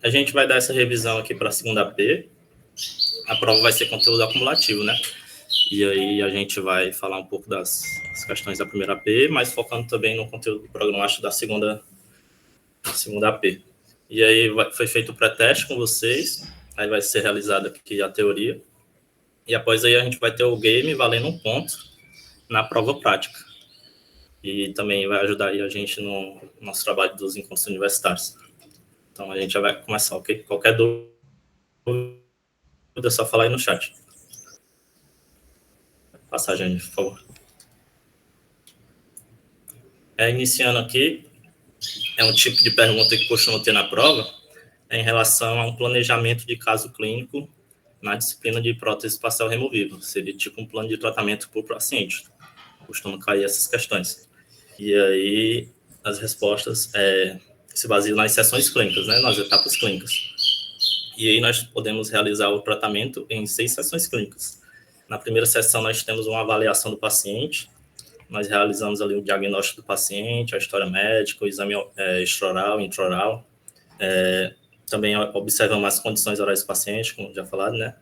A gente vai dar essa revisão aqui para a segunda P. A prova vai ser conteúdo acumulativo, né? E aí a gente vai falar um pouco das questões da primeira P, mas focando também no conteúdo programático da segunda P. E aí foi feito o pré-teste com vocês, aí vai ser realizada aqui a teoria, e após aí a gente vai ter o game valendo um ponto na prova prática. E também vai ajudar aí a gente no nosso trabalho dos encontros universitários. Então a gente já vai começar, ok? Qualquer dúvida é só falar aí no chat. Passagem, por favor. Iniciando aqui, é um tipo de pergunta que costuma ter na prova, em relação a um planejamento de caso clínico na disciplina de prótese espacial removível. Seria tipo um plano de tratamento por paciente. Costuma cair essas questões. E aí, as respostas se baseiam nas sessões clínicas, né, nas etapas clínicas. E aí nós podemos realizar o tratamento em 6 sessões clínicas. Na primeira sessão, nós temos uma avaliação do paciente, nós realizamos ali o diagnóstico do paciente, a história médica, o exame extraoral, intraoral, também observamos as condições orais do paciente, como já falado, né?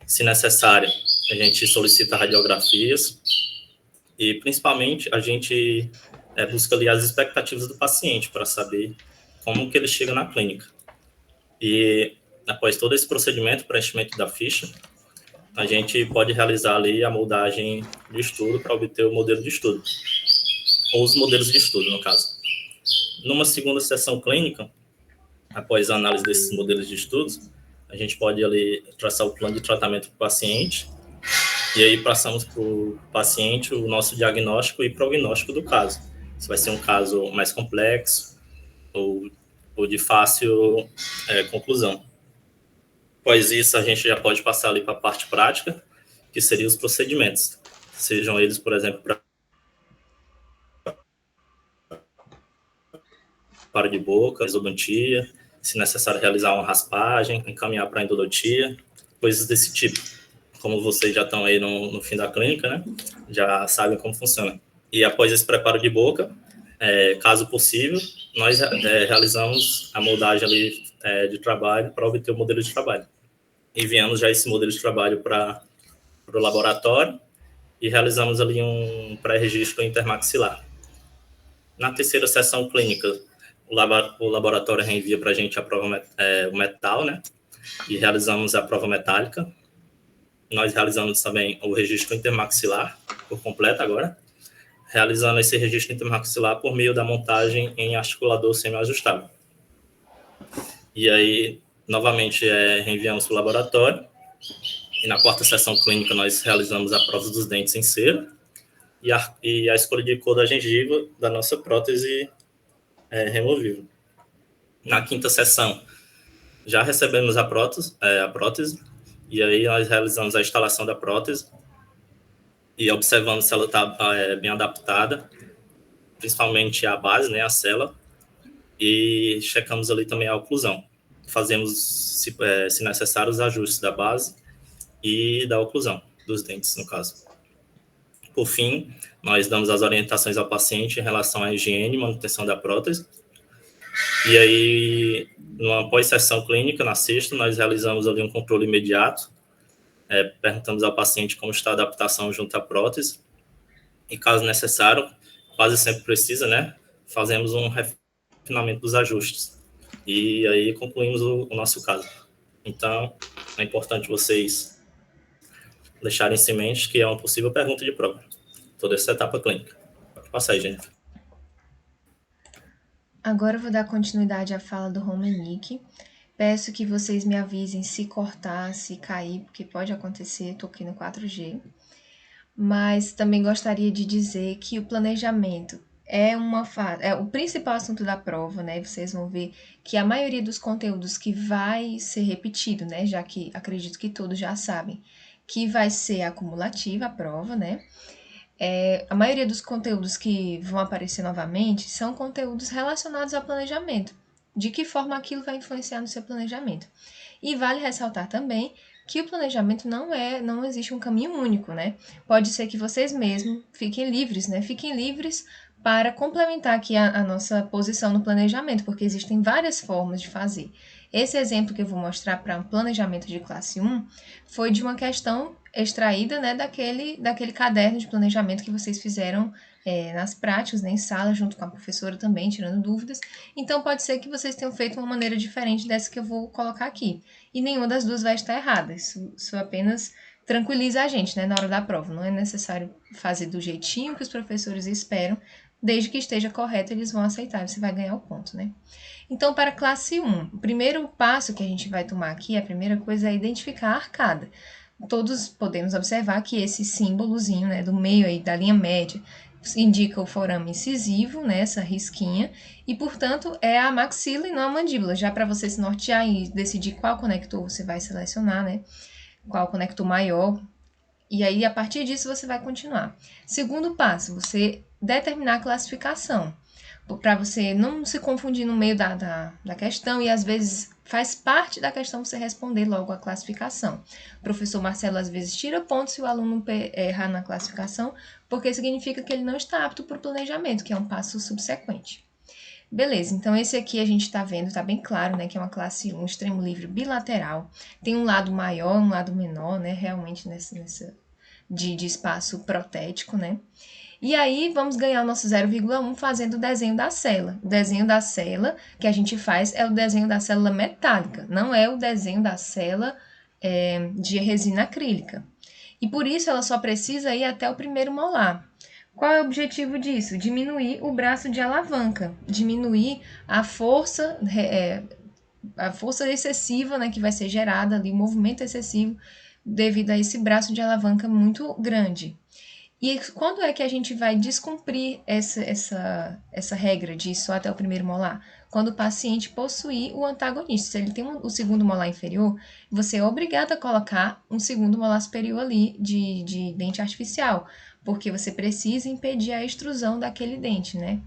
Se necessário, a gente solicita radiografias e, principalmente, a gente busca ali as expectativas do paciente para saber como que ele chega na clínica. E, após todo esse procedimento, preenchimento da ficha, a gente pode realizar ali a moldagem de estudo para obter o modelo de estudo, ou os modelos de estudo, no caso. Numa segunda sessão clínica, após a análise desses modelos de estudos, a gente pode ali traçar o plano de tratamento para o paciente, e aí passamos para o paciente o nosso diagnóstico e prognóstico do caso. Se vai ser um caso mais complexo ou de fácil conclusão. Após isso, a gente já pode passar ali para a parte prática, que seriam os procedimentos. Sejam eles, por exemplo, para de boca, exodontia, se necessário realizar uma raspagem, encaminhar para endodontia, coisas desse tipo. Como vocês já estão aí no fim da clínica, né? Já sabem como funciona. E após esse preparo de boca, caso possível, nós realizamos a moldagem ali de trabalho para obter o modelo de trabalho. Enviamos já esse modelo de trabalho para o laboratório e realizamos ali um pré-registro intermaxilar. Na terceira sessão clínica, o laboratório reenvia para a gente a prova, o metal, né? E realizamos a prova metálica. Nós realizamos também o registro intermaxilar, por completo agora, realizando esse registro intermaxilar por meio da montagem em articulador semi-ajustável. E aí, novamente, reenviamos para o laboratório. E na quarta sessão clínica, nós realizamos a prova dos dentes em cera e a escolha de cor da gengiva da nossa prótese removível. Na quinta sessão, já recebemos a prótese, e aí nós realizamos a instalação da prótese e observamos se ela está bem adaptada, principalmente a base, né, a cela, e checamos ali também a oclusão. Fazemos, se necessário, os ajustes da base e da oclusão, dos dentes, no caso. Por fim, nós damos as orientações ao paciente em relação à higiene e manutenção da prótese. E aí, numa pós-sessão clínica, na sexta, nós realizamos ali um controle imediato, perguntamos ao paciente como está a adaptação junto à prótese, e caso necessário, quase sempre precisa, né, fazemos um refinamento dos ajustes. E aí concluímos o nosso caso. Então, é importante vocês deixarem em mente que é uma possível pergunta de prova, toda essa etapa clínica. Pode passar aí, gente. Agora eu vou dar continuidade à fala do Romanique. Peço que vocês me avisem se cortar, se cair, porque pode acontecer, tô aqui no 4G. Mas também gostaria de dizer que o planejamento é o principal assunto da prova, né? Vocês vão ver que a maioria dos conteúdos que vai ser repetido, né? Já que acredito que todos já sabem que vai ser acumulativa a prova, né? A maioria dos conteúdos que vão aparecer novamente são conteúdos relacionados ao planejamento. De que forma aquilo vai influenciar no seu planejamento. E vale ressaltar também que o planejamento não existe um caminho único, né? Pode ser que vocês mesmos fiquem livres, né? Fiquem livres para complementar aqui a nossa posição no planejamento, porque existem várias formas de fazer. Esse exemplo que eu vou mostrar para um planejamento de classe 1 foi de uma questão extraída, né, daquele caderno de planejamento que vocês fizeram nas práticas, né, em sala, junto com a professora também, tirando dúvidas. Então, pode ser que vocês tenham feito uma maneira diferente dessa que eu vou colocar aqui. E nenhuma das duas vai estar errada. Isso apenas tranquiliza a gente, né, na hora da prova. Não é necessário fazer do jeitinho que os professores esperam, desde que esteja correto, eles vão aceitar, você vai ganhar o ponto, né? Então, para a classe 1, o primeiro passo que a gente vai tomar aqui, a primeira coisa é identificar a arcada. Todos podemos observar que esse símbolozinho, né, do meio aí da linha média indica o forame incisivo, né, essa risquinha, e, portanto, é a maxila e não a mandíbula, já para você se nortear e decidir qual conector você vai selecionar, né, qual conector maior, e aí, a partir disso, você vai continuar. Segundo passo, você determinar a classificação, para você não se confundir no meio da questão e, às vezes, faz parte da questão você responder logo a classificação. O professor Marcelo, às vezes, tira pontos se o aluno errar na classificação, porque significa que ele não está apto para o planejamento, que é um passo subsequente. Beleza, então esse aqui a gente tá vendo, tá bem claro, né, que é uma classe 1, extremo livre bilateral. Tem um lado maior, um lado menor, né, realmente nessa de espaço protético, né? E aí, vamos ganhar o nosso 0,1 fazendo o desenho da célula. O desenho da célula que a gente faz é o desenho da célula metálica, não é o desenho da célula de resina acrílica. E por isso ela só precisa ir até o primeiro molar. Qual é o objetivo disso? Diminuir o braço de alavanca, diminuir a força excessiva, né, que vai ser gerada ali, o movimento excessivo devido a esse braço de alavanca muito grande. E quando é que a gente vai descumprir essa regra de só até o primeiro molar? Quando o paciente possuir o antagonista. Se ele tem o segundo molar inferior, você é obrigado a colocar um segundo molar superior ali de dente artificial, porque você precisa impedir a extrusão daquele dente, né?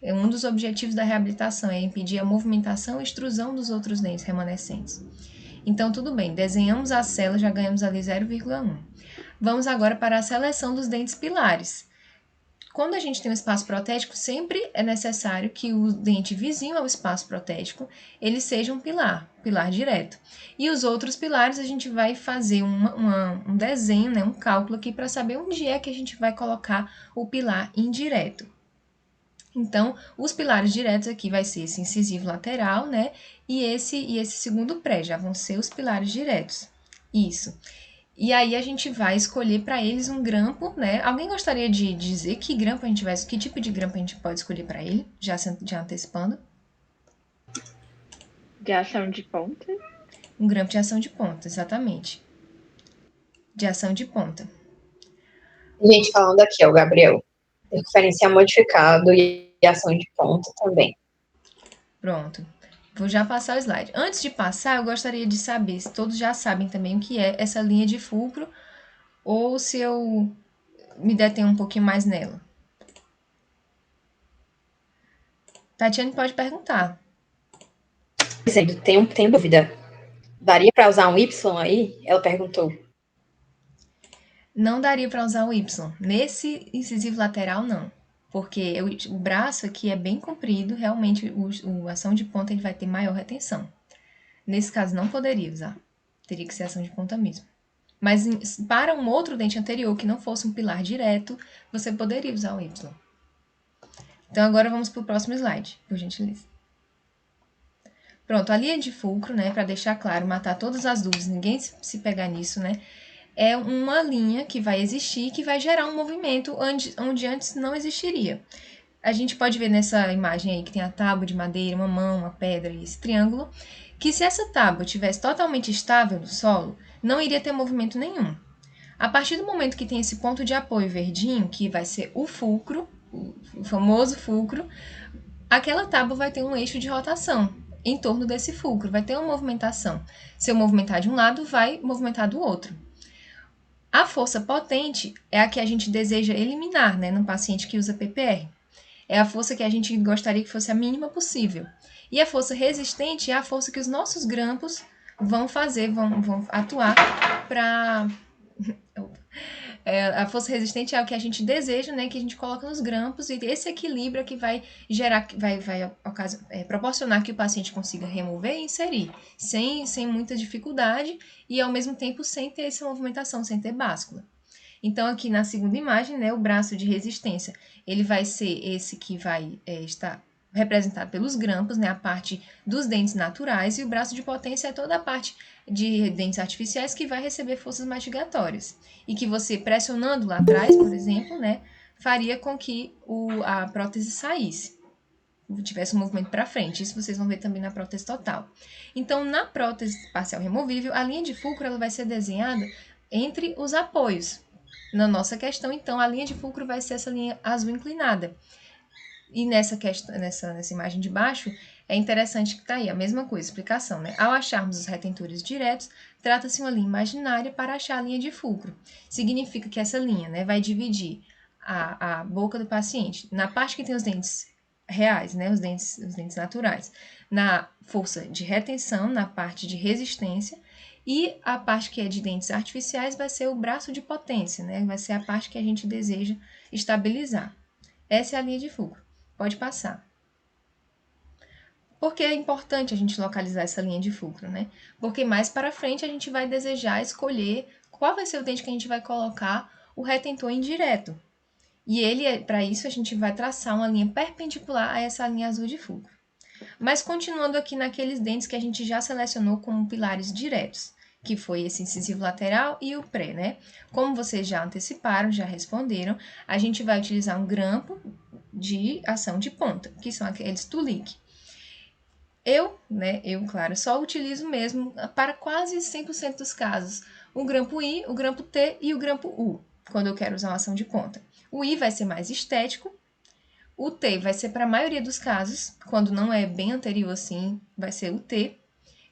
Um dos objetivos da reabilitação é impedir a movimentação e extrusão dos outros dentes remanescentes. Então, tudo bem, desenhamos a célula, já ganhamos ali 0,1. Vamos agora para a seleção dos dentes pilares. Quando a gente tem um espaço protético, sempre é necessário que o dente vizinho ao espaço protético, ele seja um pilar direto. E os outros pilares, a gente vai fazer um desenho, né, um cálculo aqui para saber onde é que a gente vai colocar o pilar indireto. Então, os pilares diretos aqui vai ser esse incisivo lateral, né, e esse segundo pré, já vão ser os pilares diretos. Isso. E aí a gente vai escolher para eles um grampo, né? Alguém gostaria de dizer que grampo a gente vai, que tipo de grampo a gente pode escolher para ele, já antecipando? De ação de ponta? Um grampo de ação de ponta, exatamente. De ação de ponta. Gente, falando aqui, ó, Gabriel. Referencial modificado e ação de ponta também. Pronto. Vou já passar o slide. Antes de passar, eu gostaria de saber se todos já sabem também o que é essa linha de fulcro ou se eu me detenho um pouquinho mais nela. Tatiane pode perguntar. Tem dúvida. Daria para usar um Y aí? Ela perguntou. Não daria para usar o Y. Nesse incisivo lateral, não. Porque o braço aqui é bem comprido, realmente a ação de ponta ele vai ter maior retenção. Nesse caso, não poderia usar. Teria que ser ação de ponta mesmo. Mas para um outro dente anterior que não fosse um pilar direto, você poderia usar o Y. Então, agora vamos para o próximo slide, por gentileza. Pronto, a linha de fulcro, né, para deixar claro, matar todas as dúvidas, ninguém se pegar nisso, né, é uma linha que vai existir, que vai gerar um movimento onde antes não existiria. A gente pode ver nessa imagem aí que tem a tábua de madeira, uma mão, uma pedra e esse triângulo, que se essa tábua estivesse totalmente estável no solo, não iria ter movimento nenhum. A partir do momento que tem esse ponto de apoio verdinho, que vai ser o fulcro, o famoso fulcro, aquela tábua vai ter um eixo de rotação em torno desse fulcro, vai ter uma movimentação. Se eu movimentar de um lado, vai movimentar do outro. A força potente é a que a gente deseja eliminar, né, no paciente que usa PPR. É a força que a gente gostaria que fosse a mínima possível. E a força resistente é a força que os nossos grampos vão fazer, vão atuar para A força resistente é o que a gente deseja, né? Que a gente coloca nos grampos, e esse equilíbrio é que vai gerar, proporcionar que o paciente consiga remover e inserir, sem muita dificuldade, e ao mesmo tempo sem ter essa movimentação, sem ter báscula. Então, aqui na segunda imagem, né, o braço de resistência, ele vai ser esse que vai estar representado pelos grampos, né, a parte dos dentes naturais, e o braço de potência é toda a parte de dentes artificiais que vai receber forças mastigatórias. E que você, pressionando lá atrás, por exemplo, né, faria com que a prótese saísse, tivesse um movimento para frente. Isso vocês vão ver também na prótese total. Então, na prótese parcial removível, a linha de fulcro ela vai ser desenhada entre os apoios. Na nossa questão, então, a linha de fulcro vai ser essa linha azul inclinada. E nessa imagem de baixo, é interessante que está aí a mesma coisa, explicação, né? Ao acharmos os retentores diretos, trata-se uma linha imaginária para achar a linha de fulcro. Significa que essa linha, né, vai dividir a boca do paciente na parte que tem os dentes reais, né, os dentes naturais, na força de retenção, na parte de resistência, e a parte que é de dentes artificiais vai ser o braço de potência, né? Vai ser a parte que a gente deseja estabilizar. Essa é a linha de fulcro. Pode passar. Por que é importante a gente localizar essa linha de fulcro, né? Porque mais para frente a gente vai desejar escolher qual vai ser o dente que a gente vai colocar o retentor indireto. E para isso, a gente vai traçar uma linha perpendicular a essa linha azul de fulcro. Mas continuando aqui naqueles dentes que a gente já selecionou como pilares diretos, que foi esse incisivo lateral e o pré, né? Como vocês já anteciparam, já responderam, a gente vai utilizar um grampo de ação de ponta, que são aqueles Tulic. Claro, só utilizo mesmo para quase 100% dos casos o grampo I, o grampo T e o grampo U, quando eu quero usar uma ação de ponta. O I vai ser mais estético, o T vai ser para a maioria dos casos, quando não é bem anterior assim, vai ser o T.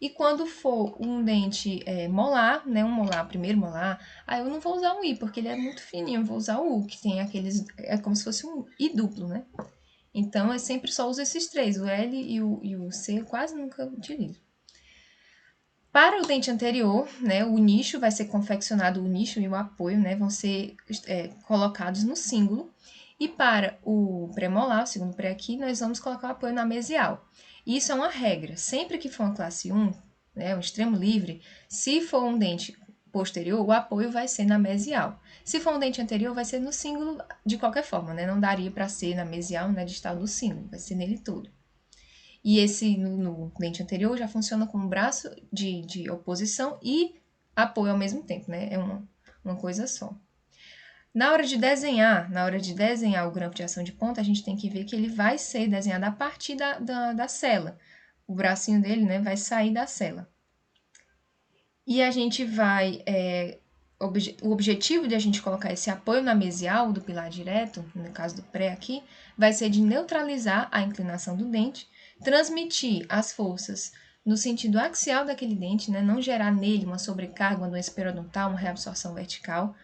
E quando for um dente molar, né, um molar, primeiro molar, aí eu não vou usar um I, porque ele é muito fininho, eu vou usar o U, que tem aqueles, é como se fosse um I duplo, né? Então, eu sempre só uso esses três, o L e o C eu quase nunca utilizo. Para o dente anterior, né, o nicho vai ser confeccionado, o nicho e o apoio, né, vão ser colocados no símbolo. E para o premolar, o segundo pré aqui, nós vamos colocar o apoio na mesial. Isso é uma regra. Sempre que for uma classe 1, né, um extremo livre, se for um dente posterior, o apoio vai ser na mesial. Se for um dente anterior, vai ser no símbolo de qualquer forma, né? Não daria para ser na mesial, na distal do símbolo, vai ser nele todo. E esse, no dente anterior, já funciona como braço de oposição e apoio ao mesmo tempo, né? É uma coisa só. Na hora de desenhar o grampo de ação de ponta, a gente tem que ver que ele vai ser desenhado a partir da cela. O bracinho dele, né, vai sair da cela. E a gente vai... o objetivo de a gente colocar esse apoio na mesial do pilar direto, no caso do pré aqui, vai ser de neutralizar a inclinação do dente, transmitir as forças no sentido axial daquele dente, né, não gerar nele uma sobrecarga, uma doença periodontal, uma reabsorção vertical,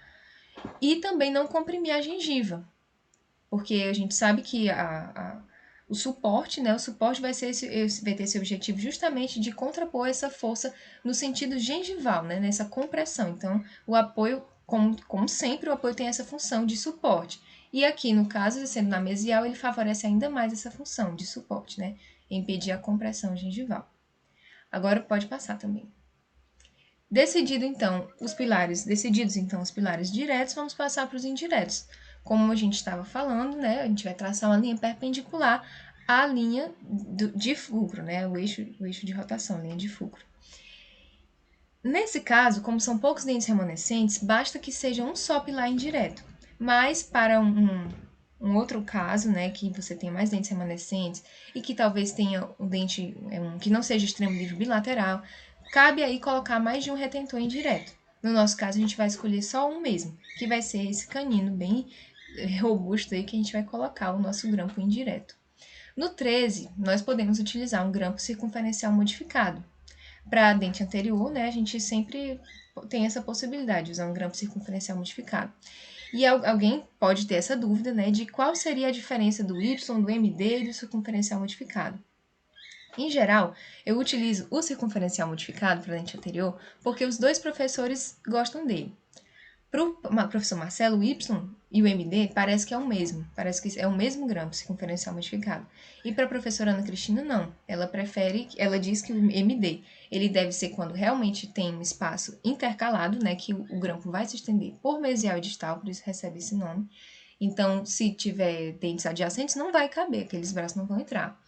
e também não comprimir a gengiva, porque a gente sabe que o suporte, né, o suporte vai ter esse objetivo justamente de contrapor essa força no sentido gengival, né, nessa compressão. Então, o apoio, como sempre, o apoio tem essa função de suporte. E aqui, no caso, sendo na mesial, ele favorece ainda mais essa função de suporte, né, impedir a compressão gengival. Agora pode passar também. Decididos então os pilares diretos, vamos passar para os indiretos. Como a gente estava falando, né, a gente vai traçar uma linha perpendicular à linha de fulcro, né, o eixo de rotação, linha de fulcro. Nesse caso, como são poucos dentes remanescentes, basta que seja um só pilar indireto. Mas para um outro caso, né, que você tenha mais dentes remanescentes e que talvez tenha um dente que não seja extremo livre bilateral, cabe aí colocar mais de um retentor indireto. No nosso caso, a gente vai escolher só um mesmo, que vai ser esse canino bem robusto aí que a gente vai colocar o nosso grampo indireto. No 13, nós podemos utilizar um grampo circunferencial modificado. Para dente anterior, né, a gente sempre tem essa possibilidade de usar um grampo circunferencial modificado. E alguém pode ter essa dúvida, né, de qual seria a diferença do Y, do MD e do circunferencial modificado. Em geral, eu utilizo o circunferencial modificado para dente anterior porque os dois professores gostam dele. Para o professor Marcelo, o Y e o MD parece que é o mesmo. Parece que é o mesmo grampo circunferencial modificado. E para a professora Ana Cristina, não. Ela diz que o MD ele deve ser quando realmente tem um espaço intercalado, né, que o grampo vai se estender por mesial e distal, por isso recebe esse nome. Então, se tiver dentes adjacentes, não vai caber, aqueles braços não vão entrar.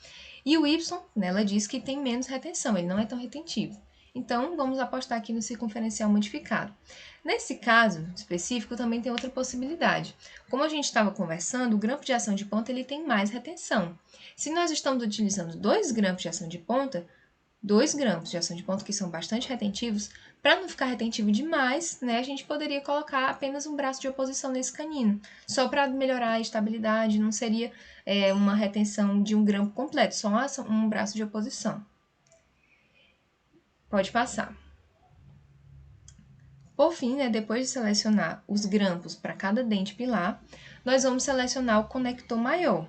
E o Y, né, ela diz que tem menos retenção, ele não é tão retentivo. Então, vamos apostar aqui no circunferencial modificado. Nesse caso específico, também tem outra possibilidade. Como a gente estava conversando, o grampo de ação de ponta ele tem mais retenção. Se nós estamos utilizando 2 grampos de ação de ponta, 2 grampos de ação de ponta que são bastante retentivos, para não ficar retentivo demais, né, a gente poderia colocar apenas um braço de oposição nesse canino, só para melhorar a estabilidade, não seria uma retenção de um grampo completo, só um braço de oposição. Pode passar. Por fim, né, depois de selecionar os grampos para cada dente pilar, nós vamos selecionar o conector maior.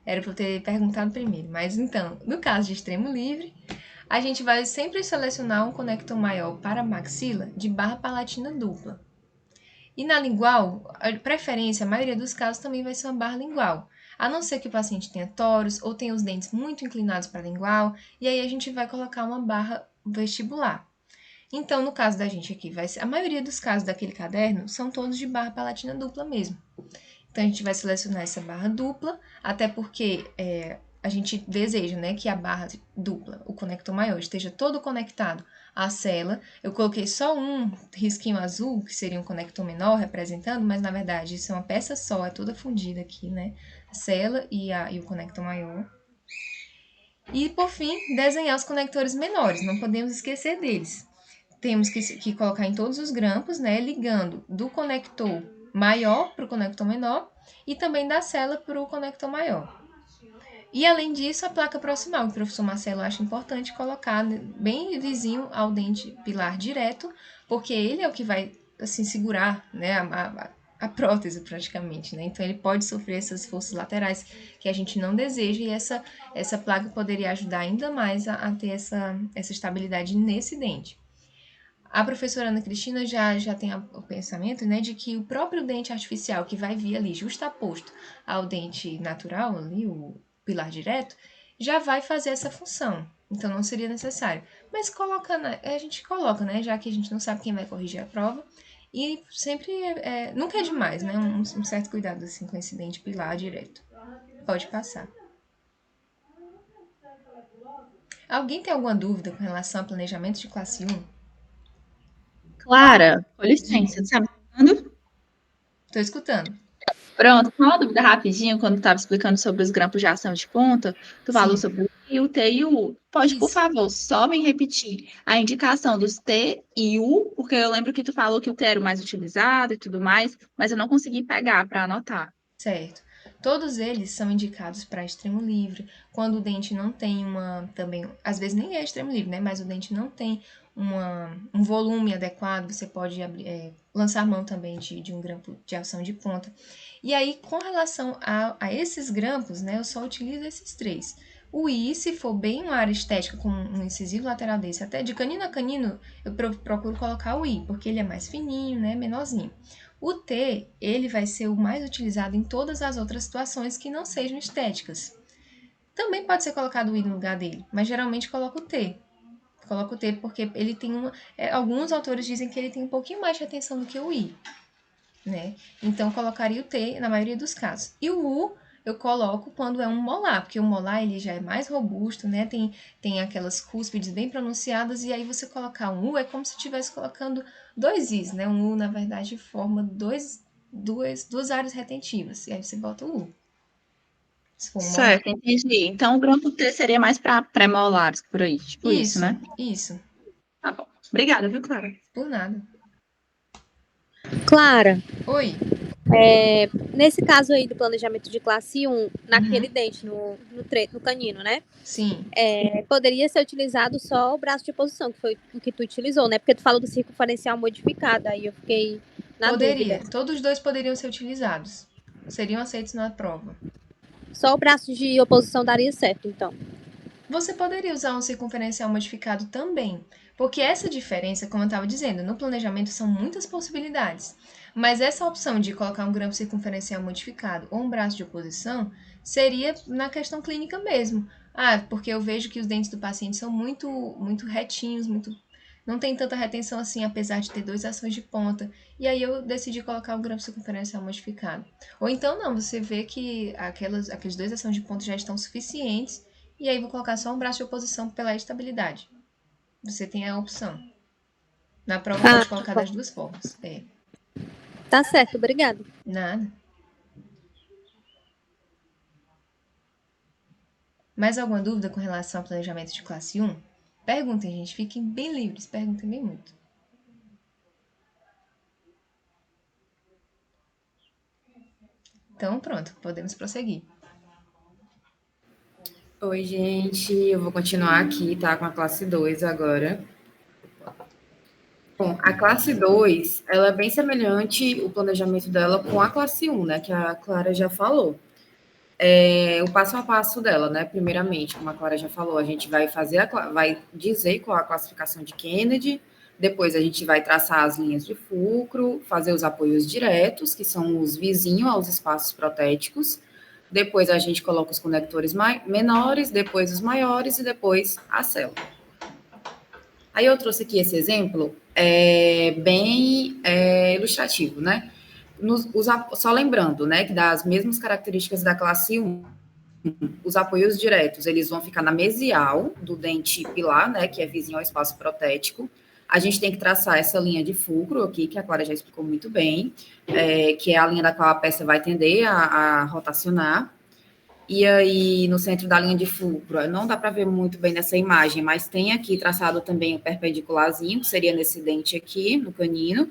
Era para eu ter perguntado primeiro, mas então, no caso de extremo livre, a gente vai sempre selecionar um conector maior para a maxila de barra palatina dupla. E na lingual, a preferência, a maioria dos casos, também vai ser uma barra lingual, a não ser que o paciente tenha toros ou tenha os dentes muito inclinados para a lingual, e aí a gente vai colocar uma barra vestibular. Então, no caso da gente aqui, a maioria dos casos daquele caderno são todos de barra palatina dupla mesmo. Então, a gente vai selecionar essa barra dupla, até porque a gente deseja, né, que a barra dupla, o conector maior, esteja todo conectado à cela. Eu coloquei só um risquinho azul, que seria um conector menor, representando, mas na verdade isso é uma peça só, é toda fundida aqui, né? A cela e o conector maior. E, por fim, desenhar os conectores menores, não podemos esquecer deles. Temos que colocar em todos os grampos, né, ligando do conector maior para o conector menor e também da cela para o conector maior. E, além disso, a placa proximal, que o professor Marcelo acha importante colocar bem vizinho ao dente pilar direto, porque ele é o que vai, assim, segurar, né, a prótese praticamente, né? Então, ele pode sofrer essas forças laterais que a gente não deseja e essa placa poderia ajudar ainda mais a ter essa estabilidade nesse dente. A professora Ana Cristina já tem o pensamento, né, de que o próprio dente artificial que vai vir ali justaposto ao dente natural, ali, o pilar direto, já vai fazer essa função. Então, não seria necessário. Mas a gente coloca, né, já que a gente não sabe quem vai corrigir a prova. E sempre, nunca é demais, né, um certo cuidado assim com esse dente pilar direto. Pode passar. Alguém tem alguma dúvida com relação ao planejamento de classe 1? Clara, com licença, você tá me escutando? Estou escutando. Pronto, uma dúvida rapidinho, quando estava explicando sobre os grampos de ação de ponta, tu falou Sim. sobre o I, o T e o U. Pode, por Isso. favor, só me repetir a indicação dos T e U, porque eu lembro que tu falou que o T era o mais utilizado e tudo mais, mas eu não consegui pegar para anotar. Certo. Todos eles são indicados para extremo livre, quando o dente não tem também, às vezes nem é extremo livre, né? Mas o dente não tem um volume adequado, você pode lançar mão também de um grampo de ação de ponta. E aí, com relação a esses grampos, né? Eu só utilizo esses 3. O I, se for bem uma área estética, como um incisivo lateral desse, até de canino a canino, eu procuro colocar o I, porque ele é mais fininho, né? Menorzinho. O T, ele vai ser o mais utilizado em todas as outras situações que não sejam estéticas. Também pode ser colocado o I no lugar dele, mas geralmente coloco o T. Coloco o T porque ele tem alguns autores dizem que ele tem um pouquinho mais de retenção do que o I, né? Então, colocaria o T na maioria dos casos. E o U, eu coloco quando é um molar, porque o molar ele já é mais robusto, né? Tem aquelas cúspides bem pronunciadas, e aí você colocar um U é como se estivesse colocando 2 Is, né? Um U, na verdade, forma duas áreas retentivas, e aí você bota o U. Se for um molar. Certo, entendi. Então, o grampo T seria mais para pré-molares, por aí, tipo isso, né? Isso. Tá bom. Obrigada, viu, Clara? Por nada. Clara, Oi. nesse caso aí do planejamento de classe 1, naquele dente, no canino, né? Sim. Poderia ser utilizado só o braço de oposição, que foi o que tu utilizou, né? Porque tu falou do circunferencial modificado, aí eu fiquei na Poderia. dúvida. Todos os 2 poderiam ser utilizados. Seriam aceitos na prova. Só o braço de oposição daria certo, então. Você poderia usar um circunferencial modificado também, porque essa diferença, como eu estava dizendo, no planejamento são muitas possibilidades. Mas essa opção de colocar um grampo circunferencial modificado ou um braço de oposição seria na questão clínica mesmo. Ah, porque eu vejo que os dentes do paciente são muito retinhos, não tem tanta retenção assim, apesar de ter 2 ações de ponta. E aí eu decidi colocar o grampo circunferencial modificado. Ou então não, você vê que aqueles 2 ações de ponta já estão suficientes, e aí vou colocar só um braço de oposição pela estabilidade. Você tem a opção. Na prova Ah, pode colocar das duas formas. tá certo, obrigada. Nada. Mais alguma dúvida com relação ao planejamento de classe 1? Perguntem, gente. Fiquem bem livres. Perguntem bem muito. Então, pronto. Podemos prosseguir. Oi, gente. Eu vou continuar aqui, tá? Com a classe 2 agora. Bom, a classe 2, ela é bem semelhante, o planejamento dela, com a classe 1, né? Que a Clara já falou. O passo a passo dela, né? Primeiramente, como a Clara já falou, a gente vai vai dizer qual a classificação de Kennedy, depois a gente vai traçar as linhas de fulcro, fazer os apoios diretos, que são os vizinhos aos espaços protéticos, depois a gente coloca os conectores menores, depois os maiores e depois a célula. Aí eu trouxe aqui esse exemplo bem ilustrativo, né? Só lembrando, né, que das mesmas características da classe 1, os apoios diretos, eles vão ficar na mesial do dente pilar, né, que é vizinho ao espaço protético. A gente tem que traçar essa linha de fulcro aqui, que a Clara já explicou muito bem, que é a linha da qual a peça vai tender a rotacionar. E aí, no centro da linha de fulcro, não dá para ver muito bem nessa imagem, mas tem aqui traçado também o perpendicularzinho, que seria nesse dente aqui, no canino.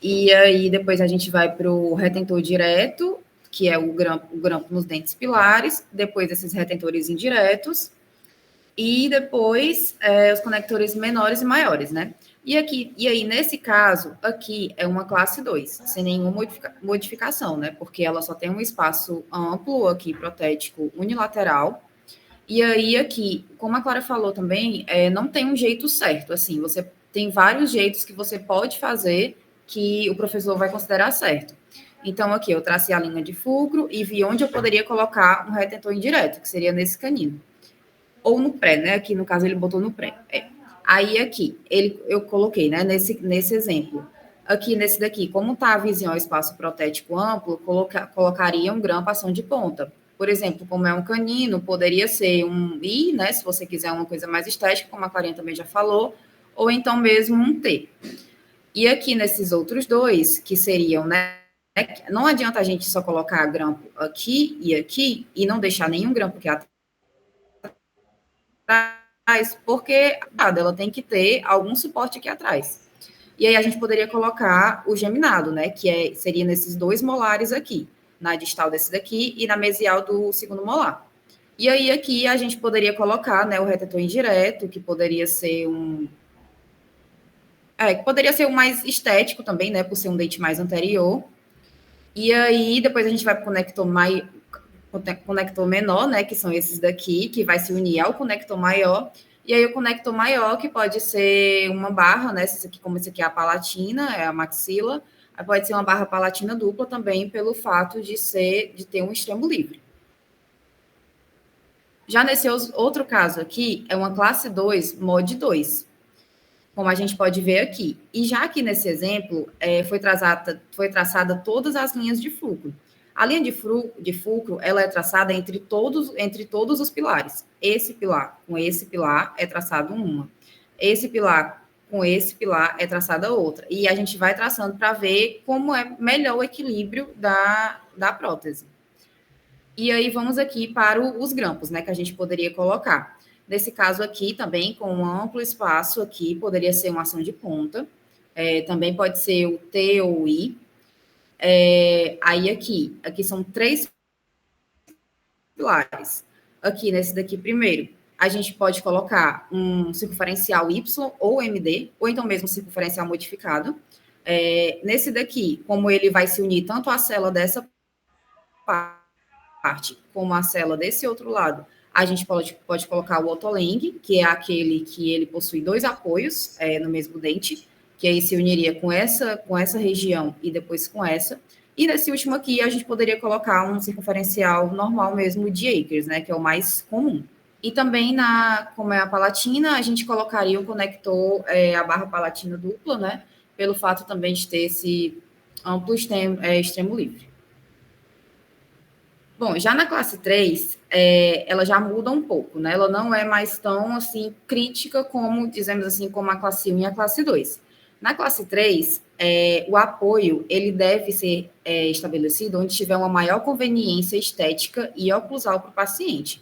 E aí, depois a gente vai para o retentor direto, que é o grampo nos dentes pilares, depois esses retentores indiretos, e depois os conectores menores e maiores, né? E aí, nesse caso, aqui é uma classe 2, sem nenhuma modificação, né? Porque ela só tem um espaço amplo aqui, protético, unilateral. E aí, aqui, como a Clara falou também, não tem um jeito certo, assim, você tem vários jeitos que você pode fazer que o professor vai considerar certo. Então, aqui, eu tracei a linha de fulcro e vi onde eu poderia colocar um retentor indireto, que seria nesse canino. Ou no pré, né? Aqui, no caso, ele botou no pré. Aí, aqui, eu coloquei, né, nesse exemplo. Aqui, nesse daqui, como está a visão ao espaço protético amplo, colocaria um grampo ação de ponta. Por exemplo, como é um canino, poderia ser um I, né, se você quiser uma coisa mais estética, como a Clarinha também já falou, ou então mesmo um T. E aqui, nesses outros dois, que seriam, né, não adianta a gente só colocar grampo aqui e não deixar nenhum grampo aqui atrás, porque ela tem que ter algum suporte aqui atrás. E aí a gente poderia colocar o geminado, né, que seria nesses 2 molares aqui, na distal desse daqui e na mesial do segundo molar. E aí aqui a gente poderia colocar, né, o retentor indireto, que poderia ser poderia ser o mais estético também, né, por ser um dente mais anterior. E aí depois a gente vai para o conector menor, né, que são esses daqui, que vai se unir ao conector maior. E aí o conector maior, que pode ser uma barra, né, como esse aqui é a palatina, é a maxila, aí pode ser uma barra palatina dupla também, pelo fato de ter um extremo livre. Já nesse outro caso aqui, é uma classe 2, mod 2, como a gente pode ver aqui. E já aqui nesse exemplo, foi traçada todas as linhas de fulcro. A linha de fulcro, ela é traçada entre todos os pilares. Esse pilar com esse pilar é traçado uma. Esse pilar com esse pilar é traçada outra. E a gente vai traçando para ver como é melhor o equilíbrio da prótese. E aí vamos aqui para os grampos, né, que a gente poderia colocar. Nesse caso aqui, também, com um amplo espaço aqui, poderia ser uma ação de ponta. Também pode ser o T ou o I. Aí aqui são 3 pilares. Aqui, nesse daqui primeiro, a gente pode colocar um circunferencial Y ou MD, ou então mesmo circunferencial modificado. Nesse daqui, como ele vai se unir tanto à célula dessa parte como à célula desse outro lado, a gente pode colocar o Otoleng, que é aquele que ele possui 2 apoios no mesmo dente, que aí se uniria com essa região e depois com essa. E nesse último aqui, a gente poderia colocar um circunferencial normal mesmo de Akers, né, que é o mais comum. E também, como é a palatina, a gente colocaria o conector, a barra palatina dupla, né, pelo fato também de ter esse amplo extremo livre. Bom, já na classe 3, ela já muda um pouco, né? Ela não é mais tão, assim, crítica como, dizemos assim, como a classe 1 e a classe 2. Na classe 3, o apoio, ele deve ser estabelecido onde tiver uma maior conveniência estética e oclusal para o paciente.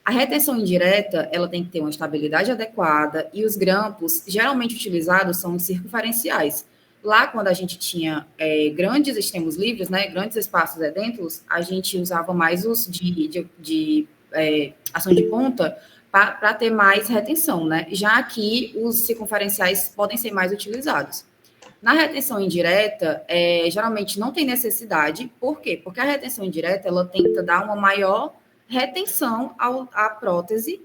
A retenção indireta, ela tem que ter uma estabilidade adequada e os grampos, geralmente utilizados, são os circunferenciais. Lá, quando a gente tinha grandes extremos livres, né, grandes espaços edêntulos, a gente usava mais os de ação de ponta para ter mais retenção, né? Já que os circunferenciais podem ser mais utilizados. Na retenção indireta, geralmente não tem necessidade. Por quê? Porque a retenção indireta, ela tenta dar uma maior retenção à prótese,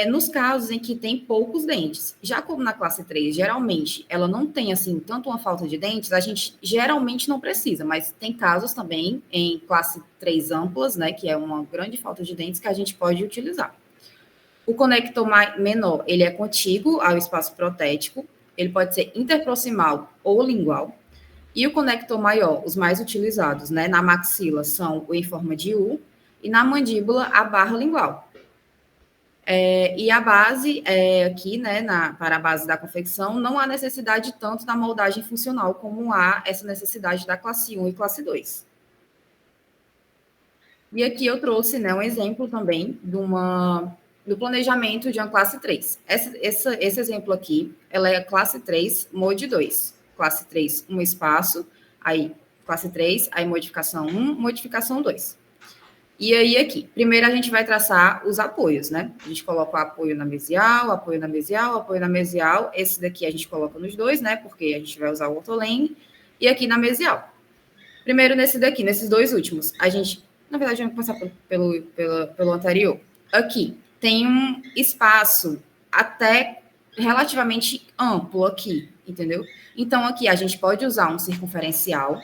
nos casos em que tem poucos dentes. Já como na classe 3, geralmente, ela não tem, assim, tanto uma falta de dentes, a gente geralmente não precisa, mas tem casos também em classe 3 amplas, né, que é uma grande falta de dentes que a gente pode utilizar. O conector menor, ele é contíguo ao espaço protético, ele pode ser interproximal ou lingual, e o conector maior, os mais utilizados, né, na maxila são o em forma de U, e na mandíbula, a barra lingual. E a base, aqui, né, para a base da confecção, não há necessidade tanto da moldagem funcional como há essa necessidade da classe 1 e classe 2. E aqui eu trouxe, né, um exemplo também do planejamento de uma classe 3. Esse exemplo aqui, ela é a classe 3, mode 2. Classe 3, um espaço, aí classe 3, aí modificação 1, modificação 2. E aí, aqui, primeiro a gente vai traçar os apoios, né? A gente coloca o apoio na mesial, apoio na mesial, apoio na mesial. Esse daqui a gente coloca nos dois, né? Porque a gente vai usar o ortolene. E aqui na mesial. Primeiro nesse daqui, nesses dois últimos. A gente, na verdade, vamos começar pelo anterior. Aqui, tem um espaço até relativamente amplo aqui, entendeu? Então, aqui a gente pode usar um circunferencial,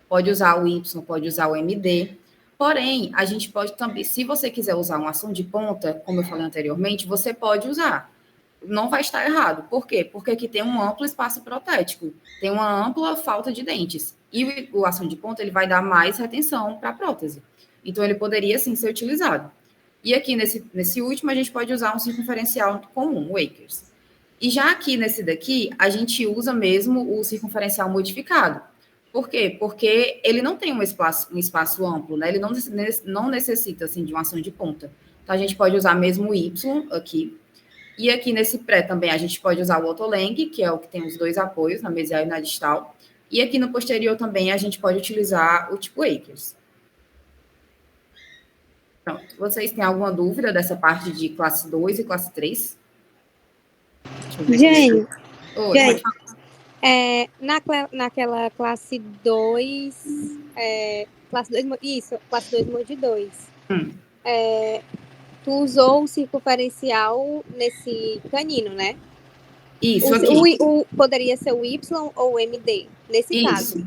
pode usar o Y, pode usar o MD. Porém, a gente pode também, se você quiser usar uma ação de ponta, como eu falei anteriormente, você pode usar. Não vai estar errado. Por quê? Porque aqui tem um amplo espaço protético, tem uma ampla falta de dentes. E o ação de ponta, ele vai dar mais retenção para a prótese. Então, ele poderia, sim, ser utilizado. E aqui, nesse último, a gente pode usar um circunferencial comum, o Akers. E já aqui, nesse daqui, a gente usa mesmo o circunferencial modificado. Por quê? Porque ele não tem um espaço amplo, né? Ele não necessita, assim, de uma ação de ponta. Então, a gente pode usar mesmo o Y aqui. E aqui nesse pré também a gente pode usar o otoleng, que é o que tem os dois apoios, na mesial e na distal. E aqui no posterior também a gente pode utilizar o tipo Akers. Pronto. Vocês têm alguma dúvida dessa parte de classe 2 e classe 3? Jane, pode falar. naquela classe 2, classe 2 mode 2. Tu usou o circunferencial nesse canino, né? Isso aqui. Poderia ser o Y ou o MD, nesse caso.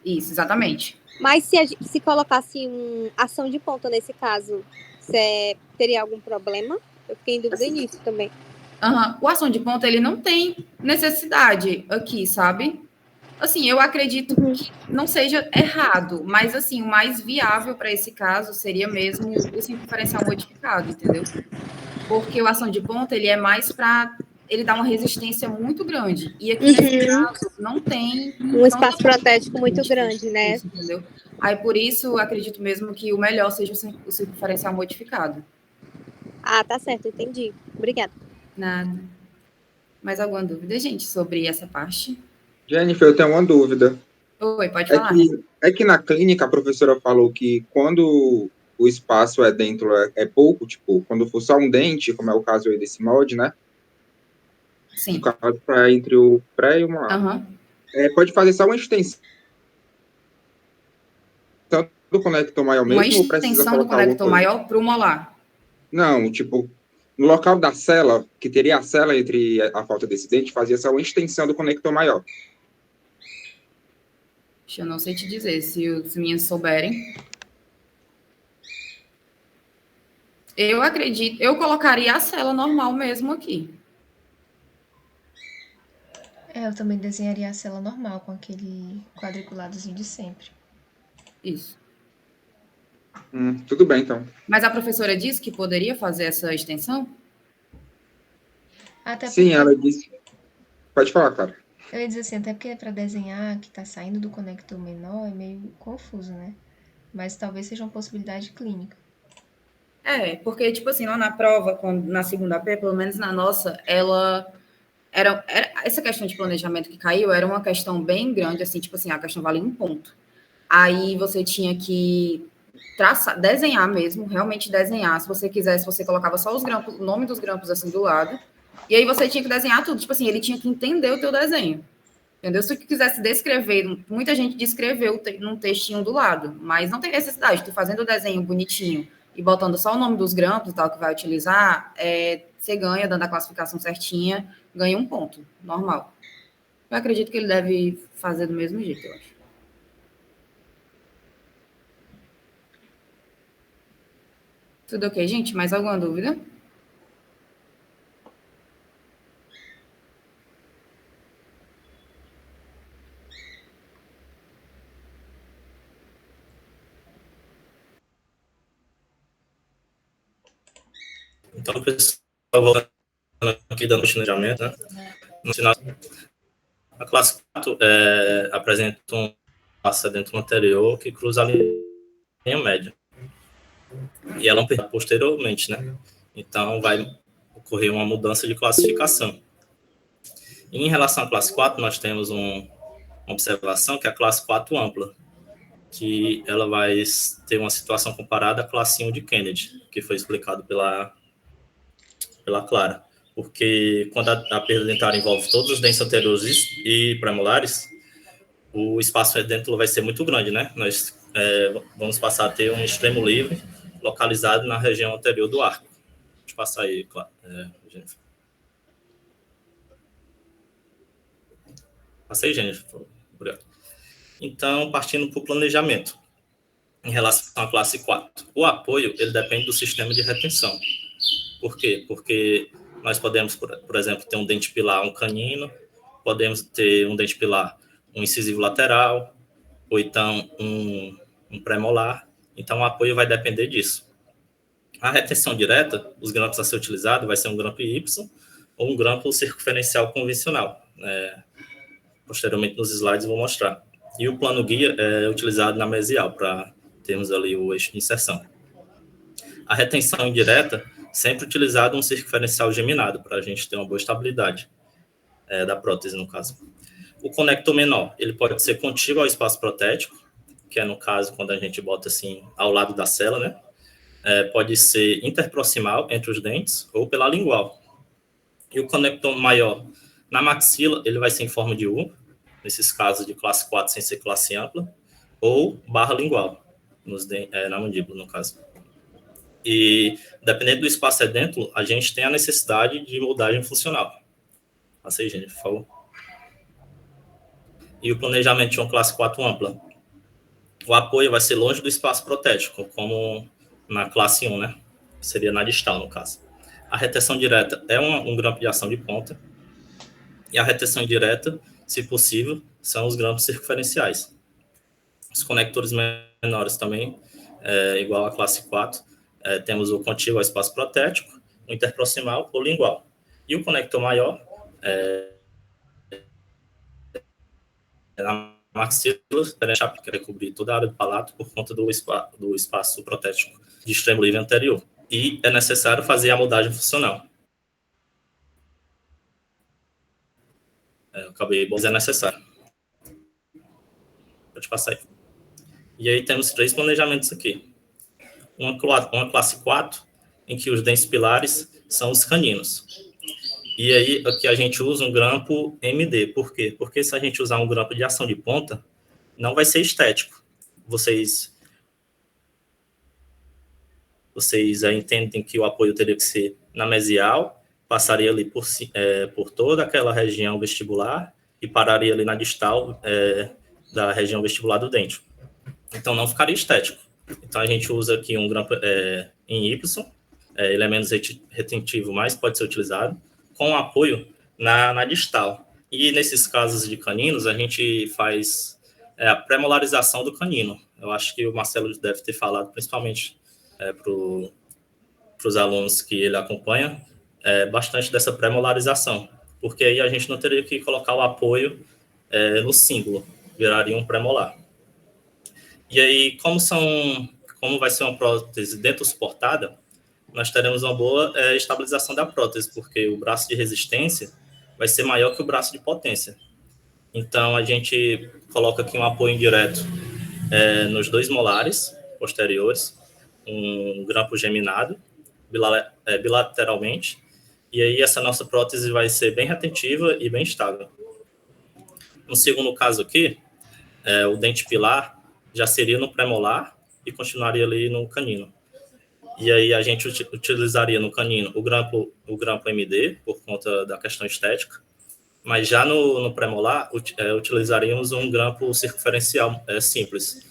Isso, exatamente. Mas se colocasse ação de ponta nesse caso, você teria algum problema? Eu fiquei em dúvida nisso também. O ação de ponta, ele não tem necessidade aqui, sabe? Assim, eu acredito que não seja errado, mas, assim, o mais viável para esse caso seria mesmo o circunferencial modificado, entendeu? Porque o ação de ponta, ele é mais para... Ele dá uma resistência muito grande. E aqui, nesse caso, não tem... Um espaço protético muito grande, né? Isso, entendeu? Aí, por isso, eu acredito mesmo que o melhor seja o circunferencial modificado. Ah, tá certo, entendi. Obrigada. Nada. Mais alguma dúvida, gente, sobre essa parte? Jennifer, eu tenho uma dúvida. Oi, pode falar. É que na clínica a professora falou que quando o espaço dentro é pouco, tipo, quando for só um dente, como é o caso aí desse molde, né? Sim. No caso, entre o pré e o molar. Pode fazer só uma extensão do conector maior mesmo? Uma extensão do conector maior para o molar? Não, tipo, no local da cela, que teria a cela entre a falta desse dente, fazia-se uma extensão do conector maior. Eu não sei te dizer, se os meninos souberem. Eu acredito, eu colocaria a cela normal mesmo aqui. Eu também desenharia a cela normal, com aquele quadriculadozinho de sempre. Isso. Tudo bem, então. Mas a professora disse que poderia fazer essa extensão? Até Sim, porque, ela disse. Pode falar, cara. eu ia dizer assim, até porque para desenhar que tá saindo do conector menor é meio confuso, né? Mas talvez seja uma possibilidade clínica. Porque, tipo assim, lá na prova, na segunda P, pelo menos na nossa, essa questão de planejamento que caiu era uma questão bem grande, assim, tipo assim, a questão valia 1 ponto. Aí você tinha que desenhar mesmo, realmente desenhar. Se você quisesse, você colocava só os grampos, o nome dos grampos assim do lado. E aí você tinha que desenhar tudo. Tipo assim, ele tinha que entender o teu desenho. Entendeu? Se tu quisesse descrever, muita gente descreveu num textinho do lado, mas não tem necessidade. Tu fazendo o desenho bonitinho e botando só o nome dos grampos e tal que vai utilizar, você ganha, dando a classificação certinha, ganha 1 ponto, normal. Eu acredito que ele deve fazer do mesmo jeito, eu acho. Tudo ok, gente? Mais alguma dúvida? Então, pessoal, voltando aqui dando planejamento, né? No final, a classe 4 apresenta um acidente anterior que cruza a linha média. E ela amplia posteriormente, né? Então, vai ocorrer uma mudança de classificação. E em relação à classe 4, nós temos uma observação que é a classe 4 ampla, que ela vai ter uma situação comparada à classe 1 de Kennedy, que foi explicado pela Clara. Porque quando a perda dentária envolve todos os dentes anteriores e premolares, o espaço dentro vai ser muito grande, né? Nós vamos passar a ter um extremo livre localizado na região anterior do arco. Deixa eu passar aí, Jennifer. Passei, Jennifer. Obrigado. Então, partindo para o planejamento. Em relação à classe 4, o apoio ele depende do sistema de retenção. Por quê? Porque nós podemos, por exemplo, ter um dente pilar, um canino, podemos ter um dente pilar, um incisivo lateral, ou então um premolar. Então, o apoio vai depender disso. A retenção direta, os grampos a ser utilizado, vai ser um grampo Y ou um grampo circunferencial convencional. Posteriormente, nos slides, eu vou mostrar. E o plano guia é utilizado na mesial, para termos ali o eixo de inserção. A retenção indireta, sempre utilizado um circunferencial geminado, para a gente ter uma boa estabilidade da prótese, no caso. O conector menor, ele pode ser contíguo ao espaço protético, que é, no caso, quando a gente bota assim, ao lado da cela, né? Pode ser interproximal entre os dentes ou pela lingual. E o conector maior, na maxila, ele vai ser em forma de U, nesses casos de classe 4 sem ser classe ampla, ou barra lingual, na mandíbula, no caso. E, dependendo do espaço dentro, a gente tem a necessidade de moldagem funcional. Passa aí, gente, por favor. E o planejamento de uma classe 4 ampla. O apoio vai ser longe do espaço protético, como na classe 1, né? Seria na distal, no caso. A retenção direta é um grampo de ação de ponta. E a retenção indireta, se possível, são os grampos circunferenciais. Os conectores menores também, igual à classe 4, temos o contíguo ao espaço protético, o interproximal ou lingual. E o conector maior, na maxila, que vai cobrir toda a área do palato por conta do espaço protético de extremo livre anterior. E é necessário fazer a moldagem funcional. Eu acabei, mas é necessário. Pode passar aí. E aí temos 3 planejamentos aqui. Uma classe 4, em que os dentes pilares são os caninos. E aí aqui a gente usa um grampo MD. Por quê? Porque se a gente usar um grampo de ação de ponta, não vai ser estético. Vocês vocês entendem que o apoio teria que ser na mesial, passaria ali por toda aquela região vestibular e pararia ali na distal da região vestibular do dente. Então, não ficaria estético. Então, a gente usa aqui um grampo em Y, ele é menos retentivo, mas pode ser utilizado, com apoio na distal. E nesses casos de caninos, a gente faz a pré-molarização do canino. Eu acho que o Marcelo deve ter falado, principalmente para os alunos que ele acompanha, bastante dessa pré-molarização, porque aí a gente não teria que colocar o apoio no símbolo, viraria um pré-molar. E aí, como vai ser uma prótese dento-suportada, nós teremos uma boa estabilização da prótese, porque o braço de resistência vai ser maior que o braço de potência. Então, a gente coloca aqui um apoio indireto nos 2 molares posteriores, um grampo geminado, bilateralmente, e aí essa nossa prótese vai ser bem retentiva e bem estável. No segundo caso aqui, o dente pilar já seria no pré-molar e continuaria ali no canino. E aí a gente utilizaria no canino o grampo MD, por conta da questão estética, mas já no pré-molar utilizaríamos um grampo circunferencial simples,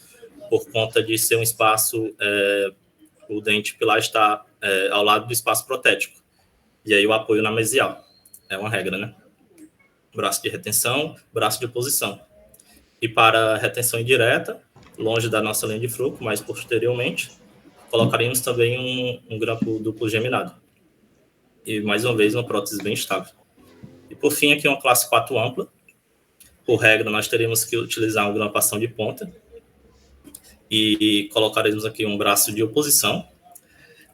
por conta de ser um espaço, o dente pilar está ao lado do espaço protético, e aí o apoio na mesial, é uma regra, né? Braço de retenção, braço de oposição. E para retenção indireta, longe da nossa linha de fruto, mas posteriormente, colocaríamos também um grampo duplo geminado. E, mais uma vez, uma prótese bem estável. E, por fim, aqui uma classe 4 ampla. Por regra, nós teríamos que utilizar uma grampação de ponta. E colocaremos aqui um braço de oposição.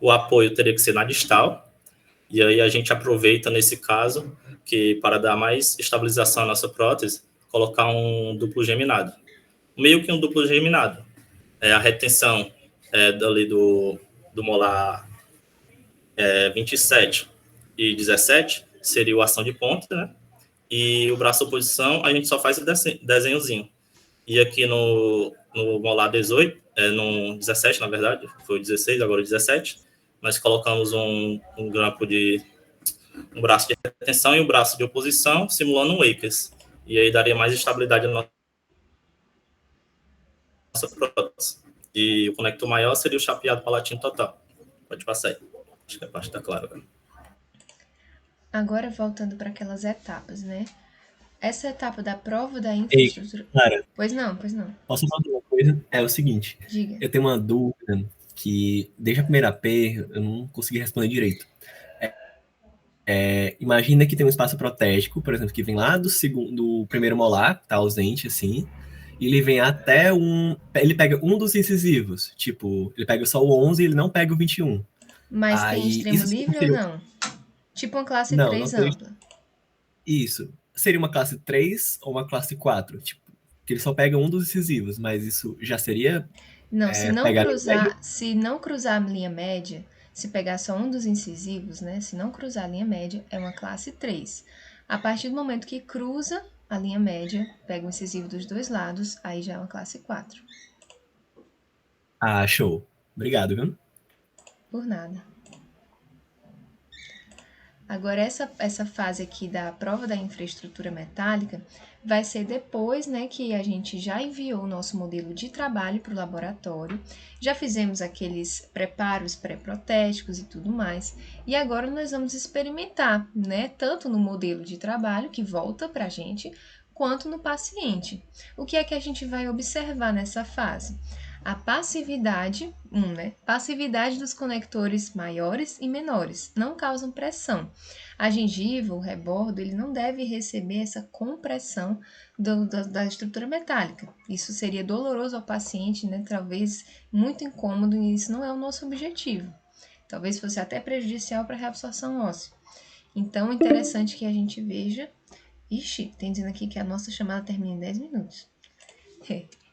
O apoio teria que ser na distal. E aí a gente aproveita, nesse caso, que para dar mais estabilização à nossa prótese, colocar um duplo geminado. Meio que um duplo geminado. A retenção dali do molar 27 e 17 seria a ação de ponta, né? E o braço de oposição, a gente só faz o desenhozinho. E aqui no molar 18, no 17, na verdade, foi o 16, agora o 17, nós colocamos um grampo um braço de retenção e um braço de oposição, simulando um Akers. E aí daria mais estabilidade na nossa prótese. E o conector maior seria o chapeado palatino total. Pode passar aí. Acho que a parte está clara. Né? Agora, voltando para aquelas etapas, né? Essa etapa da prova da infraestrutura... Ei, Clara. Pois não. Posso falar uma coisa? É o seguinte. Diga. Eu tenho uma dúvida que, desde a primeira P, eu não consegui responder direito. Imagina que tem um espaço protético, por exemplo, que vem lá do primeiro molar, que tá ausente, assim, e ele vem até ele pega um dos incisivos, tipo, ele pega só o 11 e ele não pega o 21. Mas tem extremo livre ou não? Tipo uma classe 3 ampla. Isso. Seria uma classe 3 ou uma classe 4? Tipo, que ele só pega um dos incisivos, mas isso já seria... Não, se não cruzar a linha média, se pegar só um dos incisivos, né? Se não cruzar a linha média, é uma classe 3. A partir do momento que cruza a linha média, pega o incisivo dos 2 lados, aí já é uma classe 4. Ah, show. Obrigado, viu? Por nada. Agora, essa fase aqui da prova da infraestrutura metálica vai ser depois, né, que a gente já enviou o nosso modelo de trabalho para o laboratório, já fizemos aqueles preparos pré-protéticos e tudo mais, e agora nós vamos experimentar, né, tanto no modelo de trabalho, que volta para a gente, quanto no paciente. O que é que a gente vai observar nessa fase? A passividade, passividade dos conectores maiores e menores, não causam pressão. A gengiva, o rebordo, ele não deve receber essa compressão da estrutura metálica. Isso seria doloroso ao paciente, né? Talvez muito incômodo, e isso não é o nosso objetivo. Talvez fosse até prejudicial para a reabsorção óssea. Então, é interessante que a gente veja... Ixi, tem dizendo aqui que a nossa chamada termina em 10 minutos.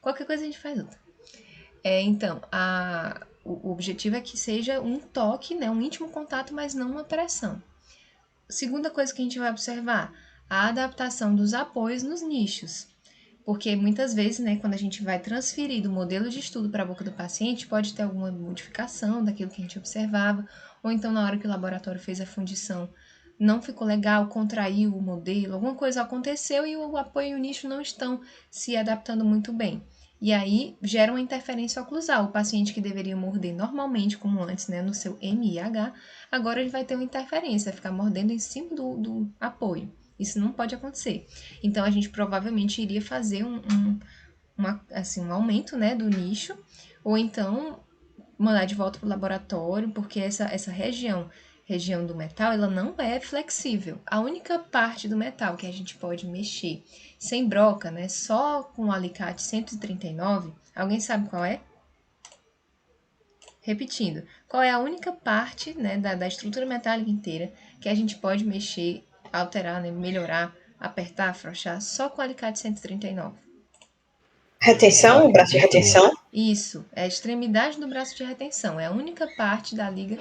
Qualquer coisa a gente faz outra. Então, o objetivo é que seja um toque, né, um íntimo contato, mas não uma pressão. Segunda coisa que a gente vai observar, a adaptação dos apoios nos nichos. Porque muitas vezes, né, quando a gente vai transferir do modelo de estudo para a boca do paciente, pode ter alguma modificação daquilo que a gente observava, ou então na hora que o laboratório fez a fundição não ficou legal, contraiu o modelo, alguma coisa aconteceu e o apoio e o nicho não estão se adaptando muito bem. E aí gera uma interferência oclusal. O paciente que deveria morder normalmente, como antes, né, no seu MIH, agora ele vai ter uma interferência, vai ficar mordendo em cima do apoio. Isso não pode acontecer. Então, a gente provavelmente iria fazer um aumento, né, do nicho, ou então mandar de volta para o laboratório, porque essa região do metal, ela não é flexível. A única parte do metal que a gente pode mexer sem broca, né, só com o alicate 139, alguém sabe qual é? Repetindo, qual é a única parte, né, da estrutura metálica inteira que a gente pode mexer, alterar, né, melhorar, apertar, afrouxar, só com o alicate 139? Retenção, o braço de retenção. Isso, é a extremidade do braço de retenção. É a única parte da liga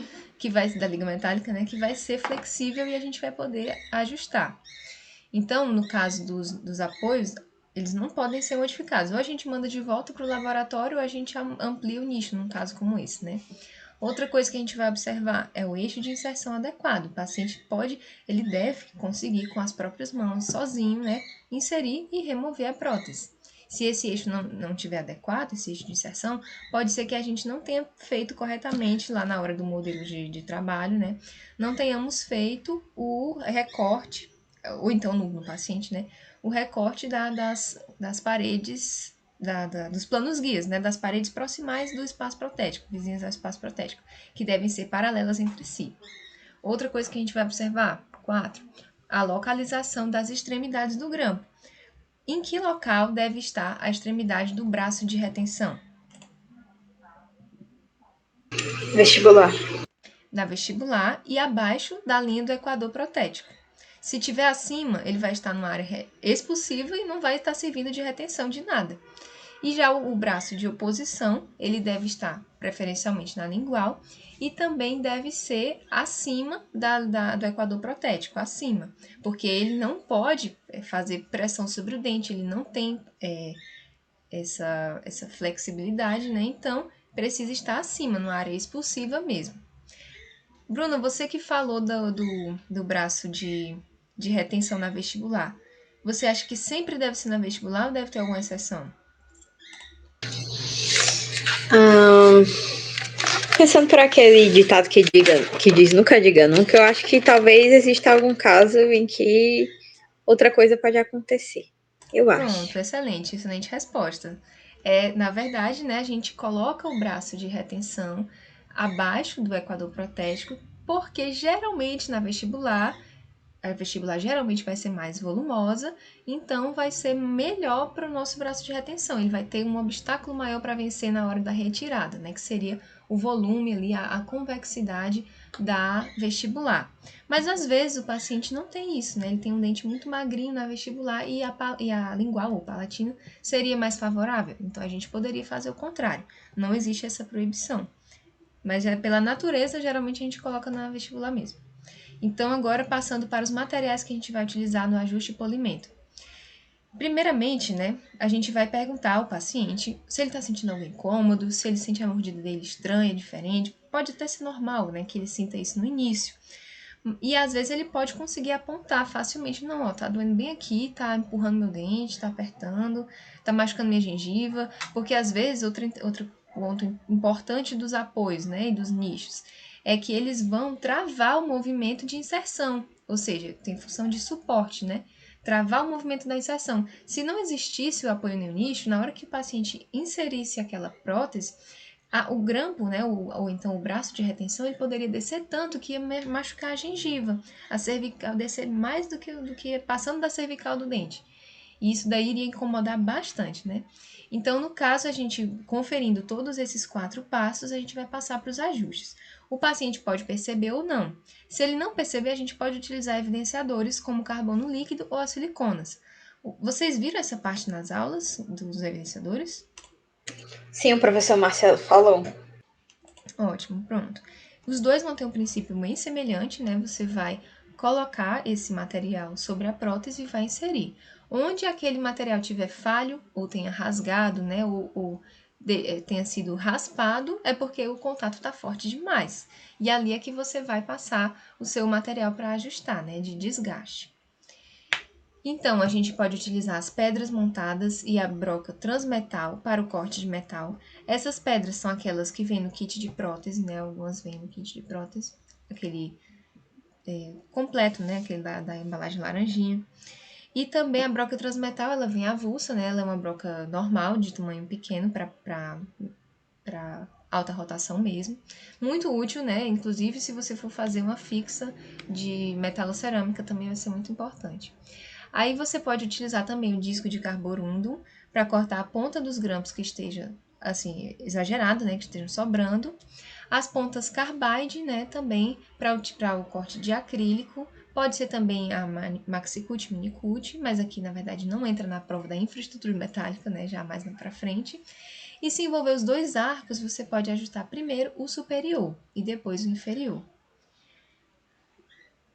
da liga metálica, né, que vai ser flexível e a gente vai poder ajustar. Então, no caso dos apoios, eles não podem ser modificados. Ou a gente manda de volta para o laboratório ou a gente amplia o nicho, num caso como esse, né? Outra coisa que a gente vai observar é o eixo de inserção adequado. O paciente ele deve conseguir com as próprias mãos, sozinho, né, inserir e remover a prótese. Se esse eixo não estiver adequado, esse eixo de inserção, pode ser que a gente não tenha feito corretamente lá na hora do modelo de trabalho, né? Não tenhamos feito o recorte, ou então no paciente, né? O recorte das paredes, dos planos guias, né? Das paredes proximais do espaço protético, vizinhas ao espaço protético, que devem ser paralelas entre si. Outra coisa que a gente vai observar, 4, a localização das extremidades do grampo. Em que local deve estar a extremidade do braço de retenção? Vestibular. Na vestibular e abaixo da linha do equador protético. Se tiver acima, ele vai estar numa área expulsiva e não vai estar servindo de retenção de nada. E já o braço de oposição, ele deve estar preferencialmente na lingual e também deve ser acima do equador protético, acima, porque ele não pode fazer pressão sobre o dente, ele não tem essa flexibilidade, né? Então, precisa estar acima, numa área expulsiva mesmo. Bruna, você que falou do braço de retenção na vestibular, você acha que sempre deve ser na vestibular ou deve ter alguma exceção? Pensando por aquele ditado que diz nunca diga nunca, eu acho que talvez exista algum caso em que outra coisa pode acontecer. Eu acho. Pronto, excelente resposta. Na verdade, né, a gente coloca o braço de retenção abaixo do equador protético, porque geralmente na vestibular, a vestibular geralmente vai ser mais volumosa, então vai ser melhor para o nosso braço de retenção. Ele vai ter um obstáculo maior para vencer na hora da retirada, né? Que seria o volume ali, a convexidade da vestibular. Mas às vezes o paciente não tem isso, né? Ele tem um dente muito magrinho na vestibular e a lingual ou palatina seria mais favorável. Então a gente poderia fazer o contrário. Não existe essa proibição. Mas pela natureza, geralmente a gente coloca na vestibular mesmo. Então, agora passando para os materiais que a gente vai utilizar no ajuste e polimento. Primeiramente, né, a gente vai perguntar ao paciente se ele está sentindo algo incômodo, se ele sente a mordida dele estranha, diferente. Pode até ser normal, né, que ele sinta isso no início. E às vezes ele pode conseguir apontar facilmente, não, ó, tá doendo bem aqui, tá empurrando meu dente, tá apertando, tá machucando minha gengiva, porque às vezes outro ponto importante dos apoios, né, e dos nichos, é que eles vão travar o movimento de inserção, ou seja, tem função de suporte, né? Travar o movimento da inserção. Se não existisse o apoio no nicho, na hora que o paciente inserisse aquela prótese, o grampo, né, ou então o braço de retenção, ele poderia descer tanto que ia machucar a gengiva, a cervical descer mais do que passando da cervical do dente. E isso daí iria incomodar bastante, né? Então, no caso, a gente conferindo todos esses 4 passos, a gente vai passar para os ajustes. O paciente pode perceber ou não. Se ele não perceber, a gente pode utilizar evidenciadores como carbono líquido ou as siliconas. Vocês viram essa parte nas aulas dos evidenciadores? Sim, o professor Marcelo falou. Ótimo, pronto. Os dois vão ter um princípio bem semelhante, né? Você vai colocar esse material sobre a prótese e vai inserir. Onde aquele material tiver falho, ou tenha rasgado, né, ou tenha sido raspado, é porque o contato está forte demais. E ali é que você vai passar o seu material para ajustar, né, de desgaste. Então, a gente pode utilizar as pedras montadas e a broca transmetal para o corte de metal. Essas pedras são aquelas que vêm no kit de prótese, né? Algumas vêm no kit de prótese, aquele completo, né? Aquele da embalagem laranjinha. E também a broca transmetal, ela vem avulsa, né? Ela é uma broca normal, de tamanho pequeno, para alta rotação mesmo. Muito útil, né? Inclusive, se você for fazer uma fixa de metalocerâmica, também vai ser muito importante. Aí você pode utilizar também o disco de carborundo para cortar a ponta dos grampos que esteja assim exagerado, né, que estejam sobrando. As pontas carbide, né, também para o corte de acrílico. Pode ser também a Maxi-Cut, Mini-Cut, mas aqui na verdade não entra na prova da infraestrutura metálica, né, já mais para frente. E se envolver os dois arcos, você pode ajustar primeiro o superior e depois o inferior.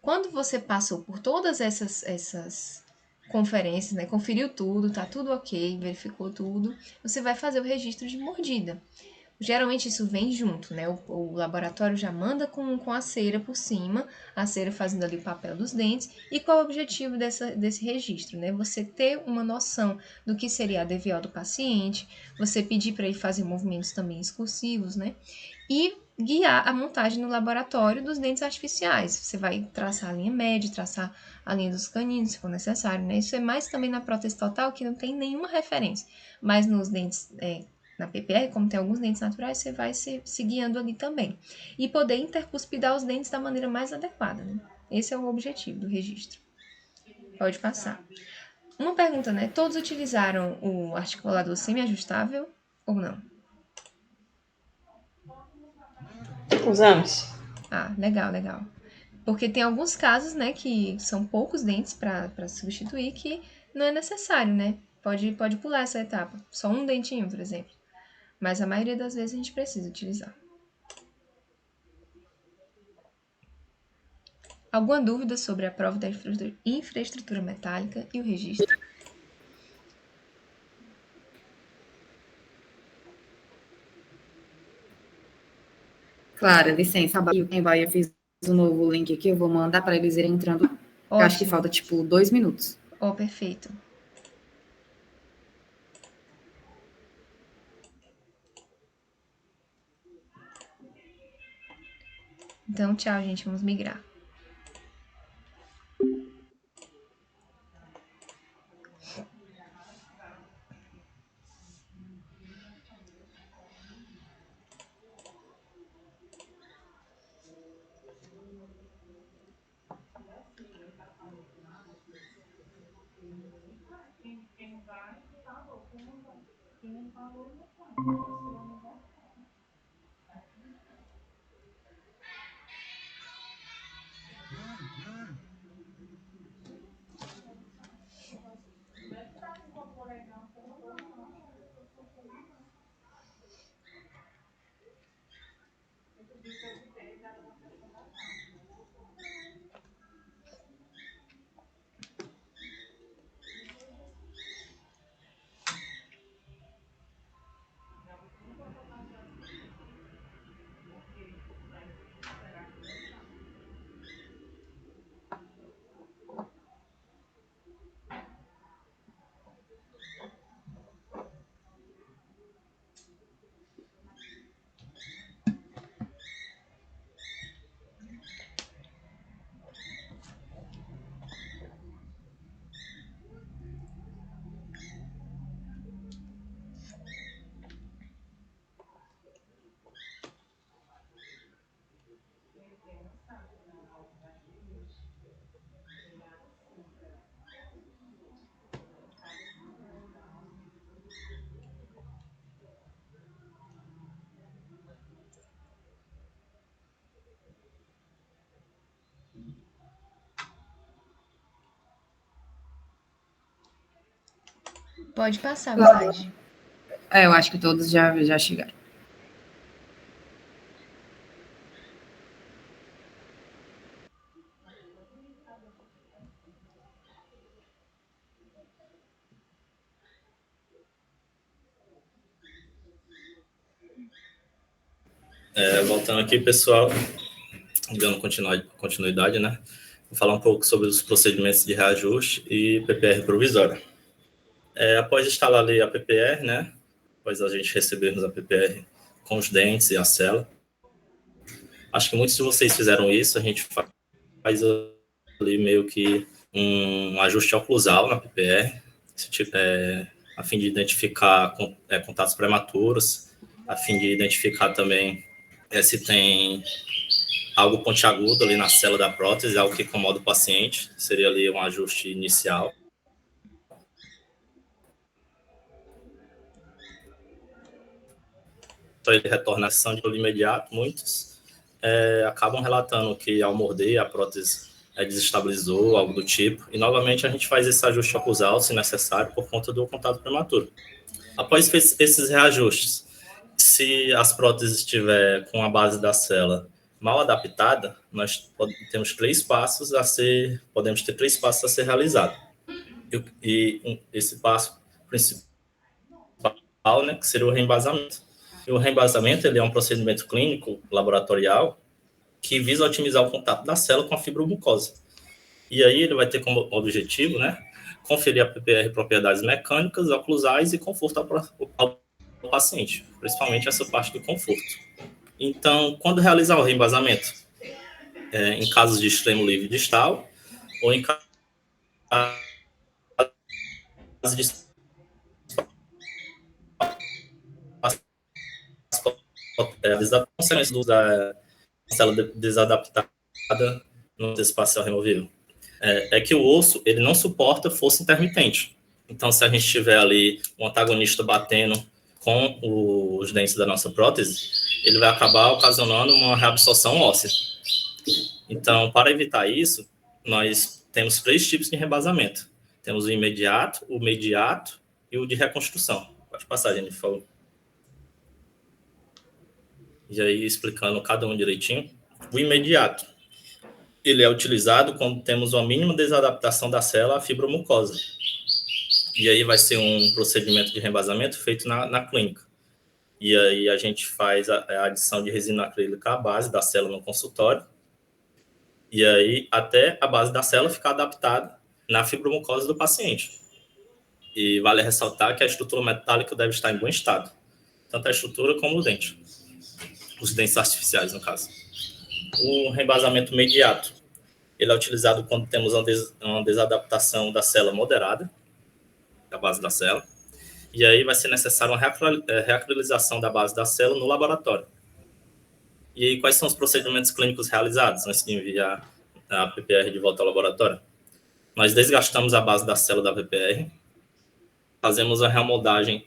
Quando você passou por todas essas conferências, né, conferiu tudo, tá tudo ok, verificou tudo, você vai fazer o registro de mordida. Geralmente isso vem junto, né? O laboratório já manda com a cera por cima, a cera fazendo ali o papel dos dentes. E qual é o objetivo desse registro, né? Você ter uma noção do que seria a DVO do paciente, você pedir para ele fazer movimentos também excursivos, né? E guiar a montagem no laboratório dos dentes artificiais. Você vai traçar a linha média, traçar a linha dos caninos, se for necessário, né? Isso é mais também na prótese total, que não tem nenhuma referência. Mas nos dentes, na PPR, como tem alguns dentes naturais, você vai se guiando ali também. E poder intercuspidar os dentes da maneira mais adequada, né? Esse é o objetivo do registro. Pode passar. Uma pergunta, né? Todos utilizaram o articulador semi-ajustável ou não? Usamos. Ah, legal, legal. Porque tem alguns casos, né, que são poucos dentes para substituir, que não é necessário, né? Pode pular essa etapa. Só um dentinho, por exemplo. Mas a maioria das vezes a gente precisa utilizar. Alguma dúvida sobre a prova da infraestrutura metálica e o registro? Clara, licença, eu fiz um novo link aqui, eu vou mandar para eles irem entrando. Eu acho que Ótimo. falta, 2 minutos. Oh, perfeito. Então, tchau, gente. Vamos migrar. Pode passar, Visage. Eu acho que todos já chegaram. Voltando aqui, pessoal, dando continuidade, né? Vou falar um pouco sobre os procedimentos de reajuste e PPR provisória. Após instalar ali a PPR, né? Após a gente recebermos a PPR com os dentes e a cela, acho que muitos de vocês fizeram isso, a gente faz ali meio que um ajuste oclusal na PPR, a fim de identificar contatos prematuros, a fim de identificar também se tem algo pontiagudo ali na célula da prótese, algo que incomoda o paciente, seria ali um ajuste inicial. Então, ele retorna à sessão de dor imediato. Muitos acabam relatando que ao morder a prótese desestabilizou, algo do tipo, e novamente a gente faz esse ajuste oclusal, se necessário, por conta do contato prematuro. Após esses reajustes, se as próteses estiver com a base da célula mal adaptada, nós temos podemos ter 3 passos a ser realizados. E esse passo principal, né, que seria o reembasamento. E o reembasamento, ele é um procedimento clínico laboratorial que visa otimizar o contato da célula com a fibromucosa. E aí ele vai ter como objetivo, né, conferir a PPR propriedades mecânicas, oclusais e conforto ao paciente, principalmente essa parte do conforto. Então, quando realizar o reembasamento? Em casos de extremo livre distal ou em casos de da célula desadaptada no espacial removível. Que o osso ele não suporta força intermitente. Então, se a gente tiver ali um antagonista batendo com os dentes da nossa prótese, ele vai acabar ocasionando uma reabsorção óssea. Então, para evitar isso, nós temos 3 tipos de reembasamento. Temos o imediato, o mediato e o de reconstrução. Pode passar, Jennifer, por favor. E aí, explicando cada um direitinho. O imediato, ele é utilizado quando temos uma mínima desadaptação da célula à fibromucosa. E aí vai ser um procedimento de reembasamento feito na clínica. E aí a gente faz a adição de resina acrílica à base da célula no consultório. E aí até a base da célula ficar adaptada na fibromucosa do paciente. E vale ressaltar que a estrutura metálica deve estar em bom estado. Tanto a estrutura como o dente. Os dentes artificiais, no caso. O reembasamento imediato, ele é utilizado quando temos uma desadaptação da célula moderada, da base da célula, e aí vai ser necessária uma reacrilização da base da célula no laboratório. E aí, quais são os procedimentos clínicos realizados antes de enviar a PPR de volta ao laboratório? Nós desgastamos a base da célula da PPR, fazemos a remoldagem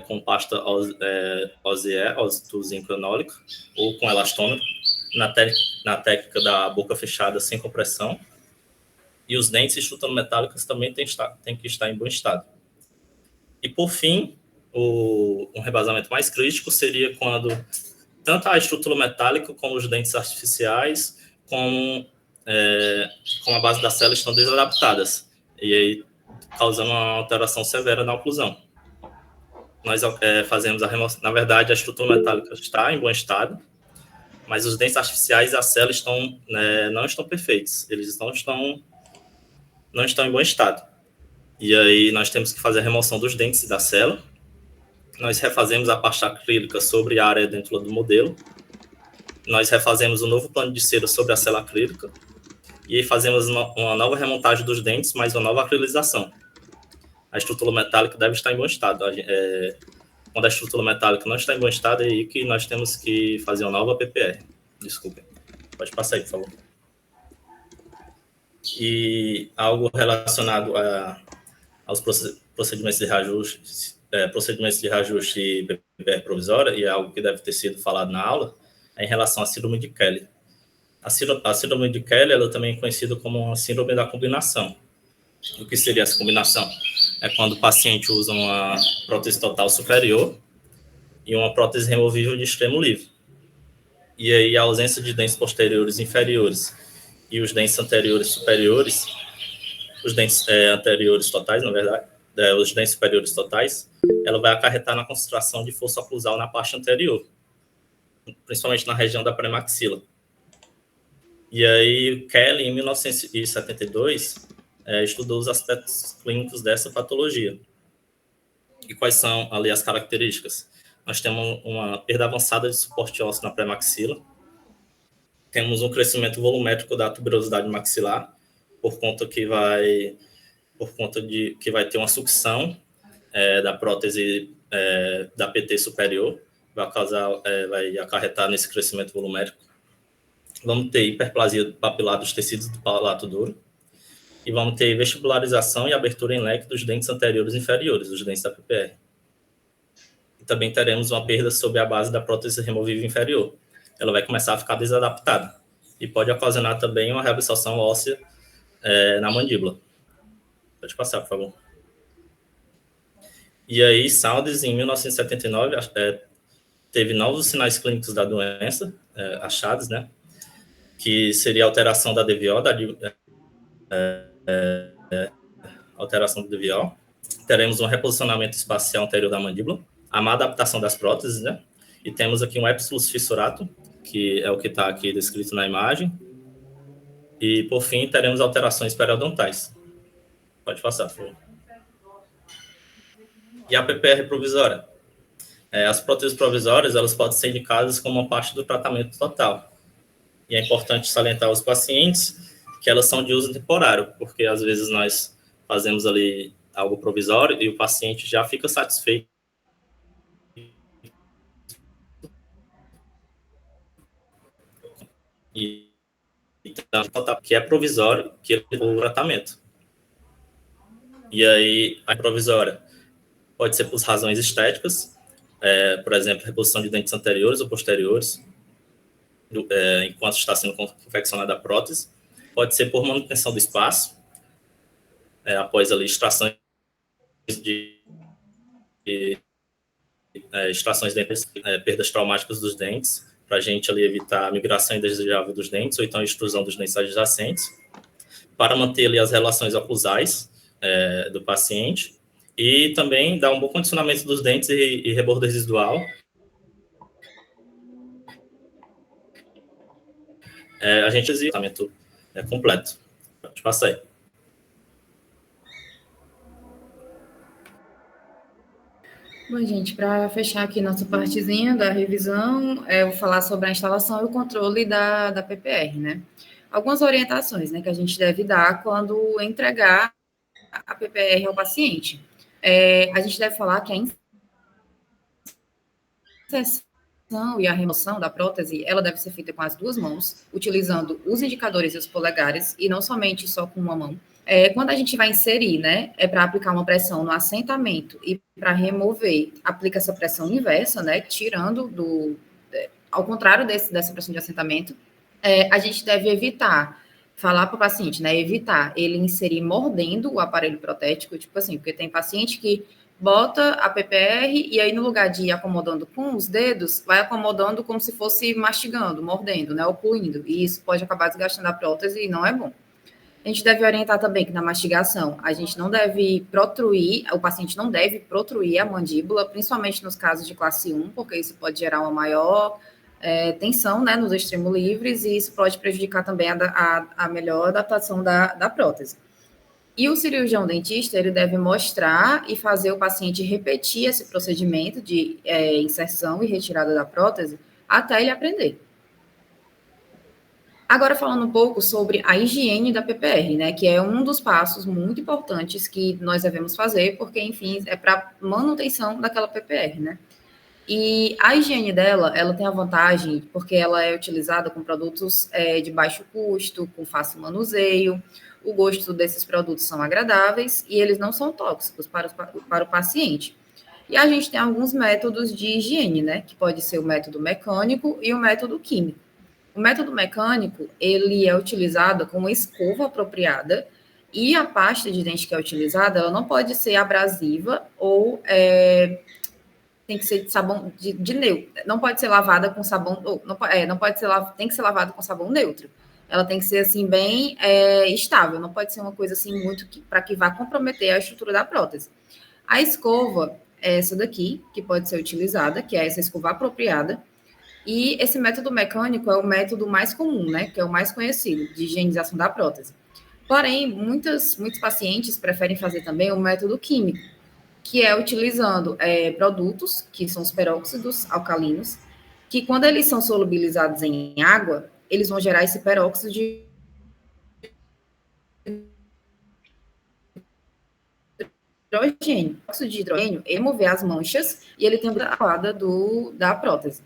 com pasta OZE, zinco enólico, ou com elastômetro, na técnica da boca fechada sem compressão. E os dentes e estruturas metálicas também têm que estar em bom estado. E, por fim, um reembasamento mais crítico seria quando tanto a estrutura metálica como os dentes artificiais, com a base da célula estão desadaptadas, e aí causando uma alteração severa na oclusão. Nós fazemos a remoção. Na verdade, a estrutura metálica está em bom estado, mas os dentes artificiais e a célula não estão perfeitos, eles não estão em bom estado. E aí nós temos que fazer a remoção dos dentes e da célula. Nós refazemos a pasta acrílica sobre a área dentro do modelo. Nós refazemos um novo plano de cera sobre a célula acrílica. E aí fazemos uma nova remontagem dos dentes, mais uma nova acrilização. A estrutura metálica deve estar em bom estado. Quando a estrutura metálica não está em bom estado, é aí que nós temos que fazer uma nova PPR. Desculpem. Pode passar aí, por favor. E algo relacionado aos procedimentos de reajuste e PPR provisória, e é algo que deve ter sido falado na aula, é em relação à síndrome de Kelly. A síndrome de Kelly ela também é conhecida como a síndrome da combinação. O que seria essa combinação? É quando o paciente usa uma prótese total superior e uma prótese removível de extremo livre. E aí a ausência de dentes posteriores inferiores e os dentes anteriores superiores, os dentes anteriores totais, na verdade, os dentes superiores totais, ela vai acarretar na concentração de força oclusal na parte anterior. principalmente na região da pré-maxila. E aí, Kelly, em 1972, estudou os aspectos clínicos dessa patologia. E quais são ali as características? Nós temos uma perda avançada de suporte ósseo na pré-maxila, temos um crescimento volumétrico da tuberosidade maxilar, por conta de que vai ter uma sucção da prótese da PT superior, vai acarretar nesse crescimento volumétrico. Vamos ter hiperplasia papilar dos tecidos do palato duro, e vamos ter vestibularização e abertura em leque dos dentes anteriores e inferiores, os dentes da PPR. E também teremos uma perda sob a base da prótese removível inferior. Ela vai começar a ficar desadaptada e pode ocasionar também uma reabsorção óssea na mandíbula. Pode passar, por favor. E aí, Saunders, em 1979, teve novos sinais clínicos da doença, achados, né? Que seria a alteração da DVO, alteração do DVO. Teremos um reposicionamento espacial anterior da mandíbula, a má adaptação das próteses, né? E temos aqui um epsilus fissurato, que é o que está aqui descrito na imagem. E, por fim, teremos alterações periodontais. Pode passar, por favor. E a PPR provisória? As próteses provisórias, elas podem ser indicadas como uma parte do tratamento total. E é importante salientar aos pacientes que elas são de uso temporário, porque às vezes nós fazemos ali algo provisório e o paciente já fica satisfeito. E então, que é provisório, que é o tratamento. E aí, a provisória pode ser por razões estéticas, por exemplo, reposição de dentes anteriores ou posteriores, enquanto está sendo confeccionada a prótese. Pode ser por manutenção do espaço, após ali extrações extrações de dentes, perdas traumáticas dos dentes, para a gente ali evitar a migração indesejável dos dentes, ou então a extrusão dos dentes adjacentes, para manter ali as relações oclusais do paciente, e também dar um bom condicionamento dos dentes e rebordo residual. A gente exige o tratamento completo. Pode passar aí. Bom, gente, para fechar aqui nossa partezinha da revisão, eu vou falar sobre a instalação e o controle da PPR, né? Algumas orientações, né, que a gente deve dar quando entregar a PPR ao paciente. A gente deve falar que a inserção e a remoção da prótese, ela deve ser feita com as duas mãos, utilizando os indicadores e os polegares, e não somente só com uma mão. Quando a gente vai inserir, né, para aplicar uma pressão no assentamento e para remover, aplica essa pressão inversa, né, tirando ao contrário dessa pressão de assentamento, a gente deve evitar, falar para o paciente, né, evitar ele inserir mordendo o aparelho protético, tipo assim, porque tem paciente que bota a PPR e aí no lugar de ir acomodando com os dedos, vai acomodando como se fosse mastigando, mordendo, né, ou pulindo, e isso pode acabar desgastando a prótese e não é bom. A gente deve orientar também que na mastigação a gente não deve protruir, o paciente não deve protruir a mandíbula, principalmente nos casos de classe 1, porque isso pode gerar uma maior tensão, né, nos extremos livres, e isso pode prejudicar também a melhor adaptação da prótese. E o cirurgião dentista, ele deve mostrar e fazer o paciente repetir esse procedimento de inserção e retirada da prótese até ele aprender. Agora, falando um pouco sobre a higiene da PPR, né, que é um dos passos muito importantes que nós devemos fazer, porque, enfim, é para manutenção daquela PPR, né. E a higiene dela, ela tem a vantagem, porque ela é utilizada com produtos de baixo custo, com fácil manuseio, o gosto desses produtos são agradáveis e eles não são tóxicos para o paciente. E a gente tem alguns métodos de higiene, né, que pode ser o método mecânico e o método químico. O método mecânico, ele é utilizado com uma escova apropriada e a pasta de dente que é utilizada, ela não pode ser abrasiva ou tem que ser de sabão de neutro. Não pode ser lavada com sabão, tem que ser lavada com sabão neutro. Ela tem que ser, assim, bem estável, não pode ser uma coisa, assim, muito para que vá comprometer a estrutura da prótese. A escova é essa daqui, que pode ser utilizada, que é essa escova apropriada. E esse método mecânico é o método mais comum, né? Que é o mais conhecido de higienização da prótese. Porém, muitos pacientes preferem fazer também o método químico, que é utilizando produtos, que são os peróxidos alcalinos, que quando eles são solubilizados em água, eles vão gerar esse peróxido de hidrogênio. O peróxido de hidrogênio, ele remover as manchas e ele tem a adequada da prótese.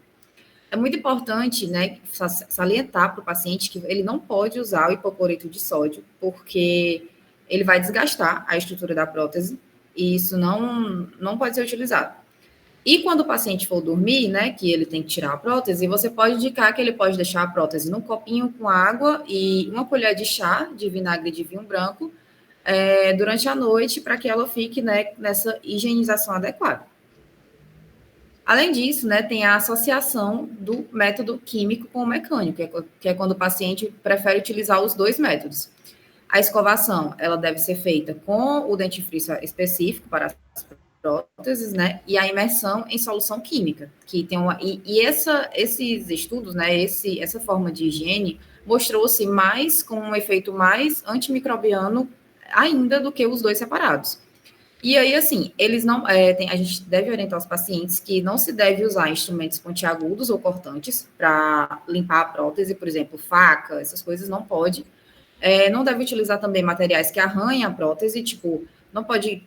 É muito importante, né, salientar para o paciente que ele não pode usar o hipocloreto de sódio, porque ele vai desgastar a estrutura da prótese e isso não pode ser utilizado. E quando o paciente for dormir, né, que ele tem que tirar a prótese, você pode indicar que ele pode deixar a prótese num copinho com água e uma colher de chá de vinagre de vinho branco durante a noite para que ela fique, né, nessa higienização adequada. Além disso, né, tem a associação do método químico com o mecânico, que é quando o paciente prefere utilizar os dois métodos. A escovação, ela deve ser feita com o dentifrício específico para as próteses, né, e a imersão em solução química, que tem esses estudos, né, essa forma de higiene mostrou-se mais com um efeito mais antimicrobiano ainda do que os dois separados. E aí, assim, eles não. A gente deve orientar os pacientes que não se deve usar instrumentos pontiagudos ou cortantes para limpar a prótese, por exemplo, faca, essas coisas não pode. Não deve utilizar também materiais que arranham a prótese, tipo, não pode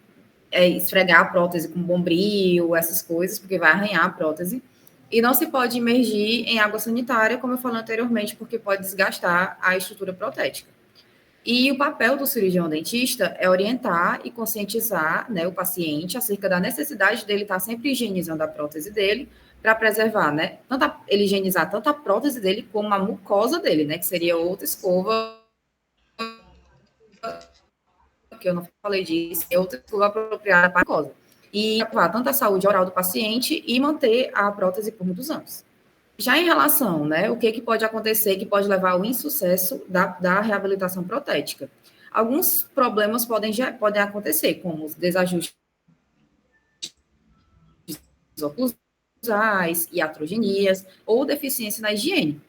esfregar a prótese com bombril, essas coisas, porque vai arranhar a prótese. E não se pode imergir em água sanitária, como eu falei anteriormente, porque pode desgastar a estrutura protética. E o papel do cirurgião dentista é orientar e conscientizar, né, o paciente acerca da necessidade dele estar sempre higienizando a prótese dele para preservar, né, ele higienizar tanto a prótese dele como a mucosa dele, né, que seria outra escova, que eu não falei disso, é outra escova apropriada para a mucosa. E atuar tanto a saúde oral do paciente e manter a prótese por muitos anos. Já em relação, né, o que pode acontecer que pode levar ao insucesso da reabilitação protética? Alguns problemas podem acontecer, como os desajustes oclusais, iatrogenias ou deficiência na higiene.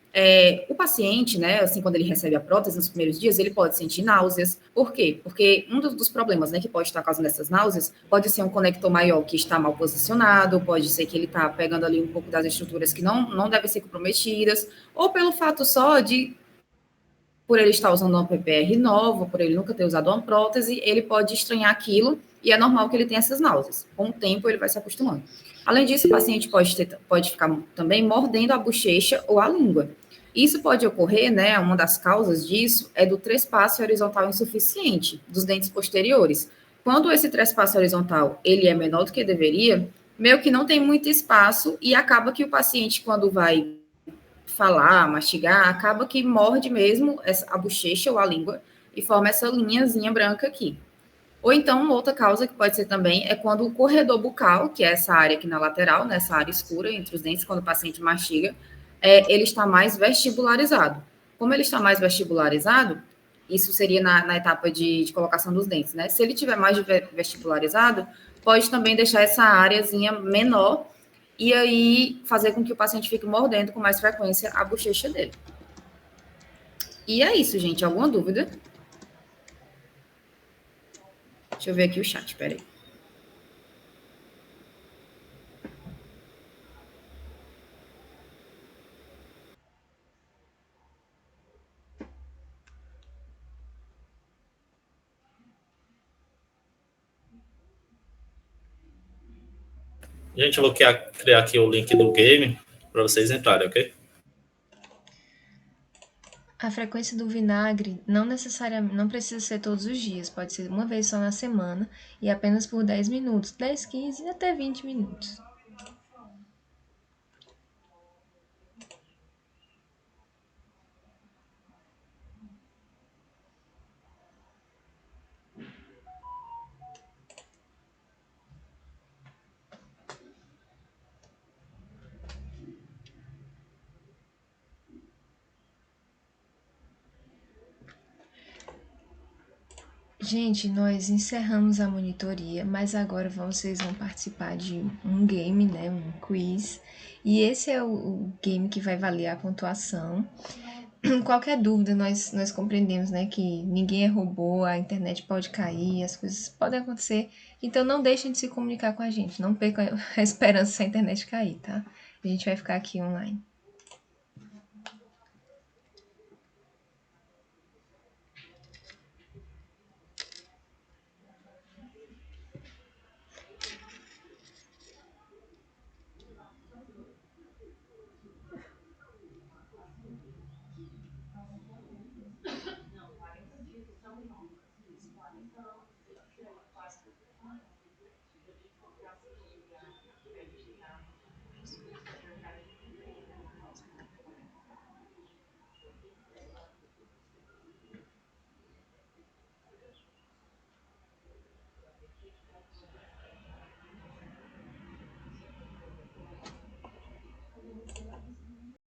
O paciente, né, assim, quando ele recebe a prótese nos primeiros dias, ele pode sentir náuseas. Por quê? Porque um dos problemas, né, que pode estar causando essas náuseas pode ser um conector maior que está mal posicionado, pode ser que ele está pegando ali um pouco das estruturas que não devem ser comprometidas, ou pelo fato só de, por ele estar usando uma PPR nova, por ele nunca ter usado uma prótese, ele pode estranhar aquilo e é normal que ele tenha essas náuseas. Com o tempo, ele vai se acostumando. Além disso, o paciente pode ficar também mordendo a bochecha ou a língua. Isso pode ocorrer, né, uma das causas disso é do trespasse horizontal insuficiente dos dentes posteriores. Quando esse trespasse horizontal ele é menor do que deveria, meio que não tem muito espaço e acaba que o paciente, quando vai falar, mastigar, acaba que morde mesmo a bochecha ou a língua e forma essa linhazinha branca aqui. Ou então, uma outra causa que pode ser também é quando o corredor bucal, que é essa área aqui na lateral, nessa área escura entre os dentes, quando o paciente mastiga, ele está mais vestibularizado. Como ele está mais vestibularizado, isso seria na etapa de colocação dos dentes, né? Se ele tiver mais vestibularizado, pode também deixar essa áreazinha menor e aí fazer com que o paciente fique mordendo com mais frequência a bochecha dele. E é isso, gente. Alguma dúvida? Deixa eu ver aqui o chat, peraí. Gente, eu vou criar aqui o link do game para vocês entrarem, ok? A frequência do vinagre não necessariamente, não precisa ser todos os dias, pode ser uma vez só na semana e apenas por 10 minutos, 10, 15 até 20 minutos. Gente, nós encerramos a monitoria, mas agora vocês vão participar de um game, né, um quiz. E esse é o game que vai valer a pontuação. Qualquer dúvida, nós compreendemos, né, que ninguém é robô, a internet pode cair, as coisas podem acontecer. Então não deixem de se comunicar com a gente. Não percam a esperança se a internet cair, tá? A gente vai ficar aqui online.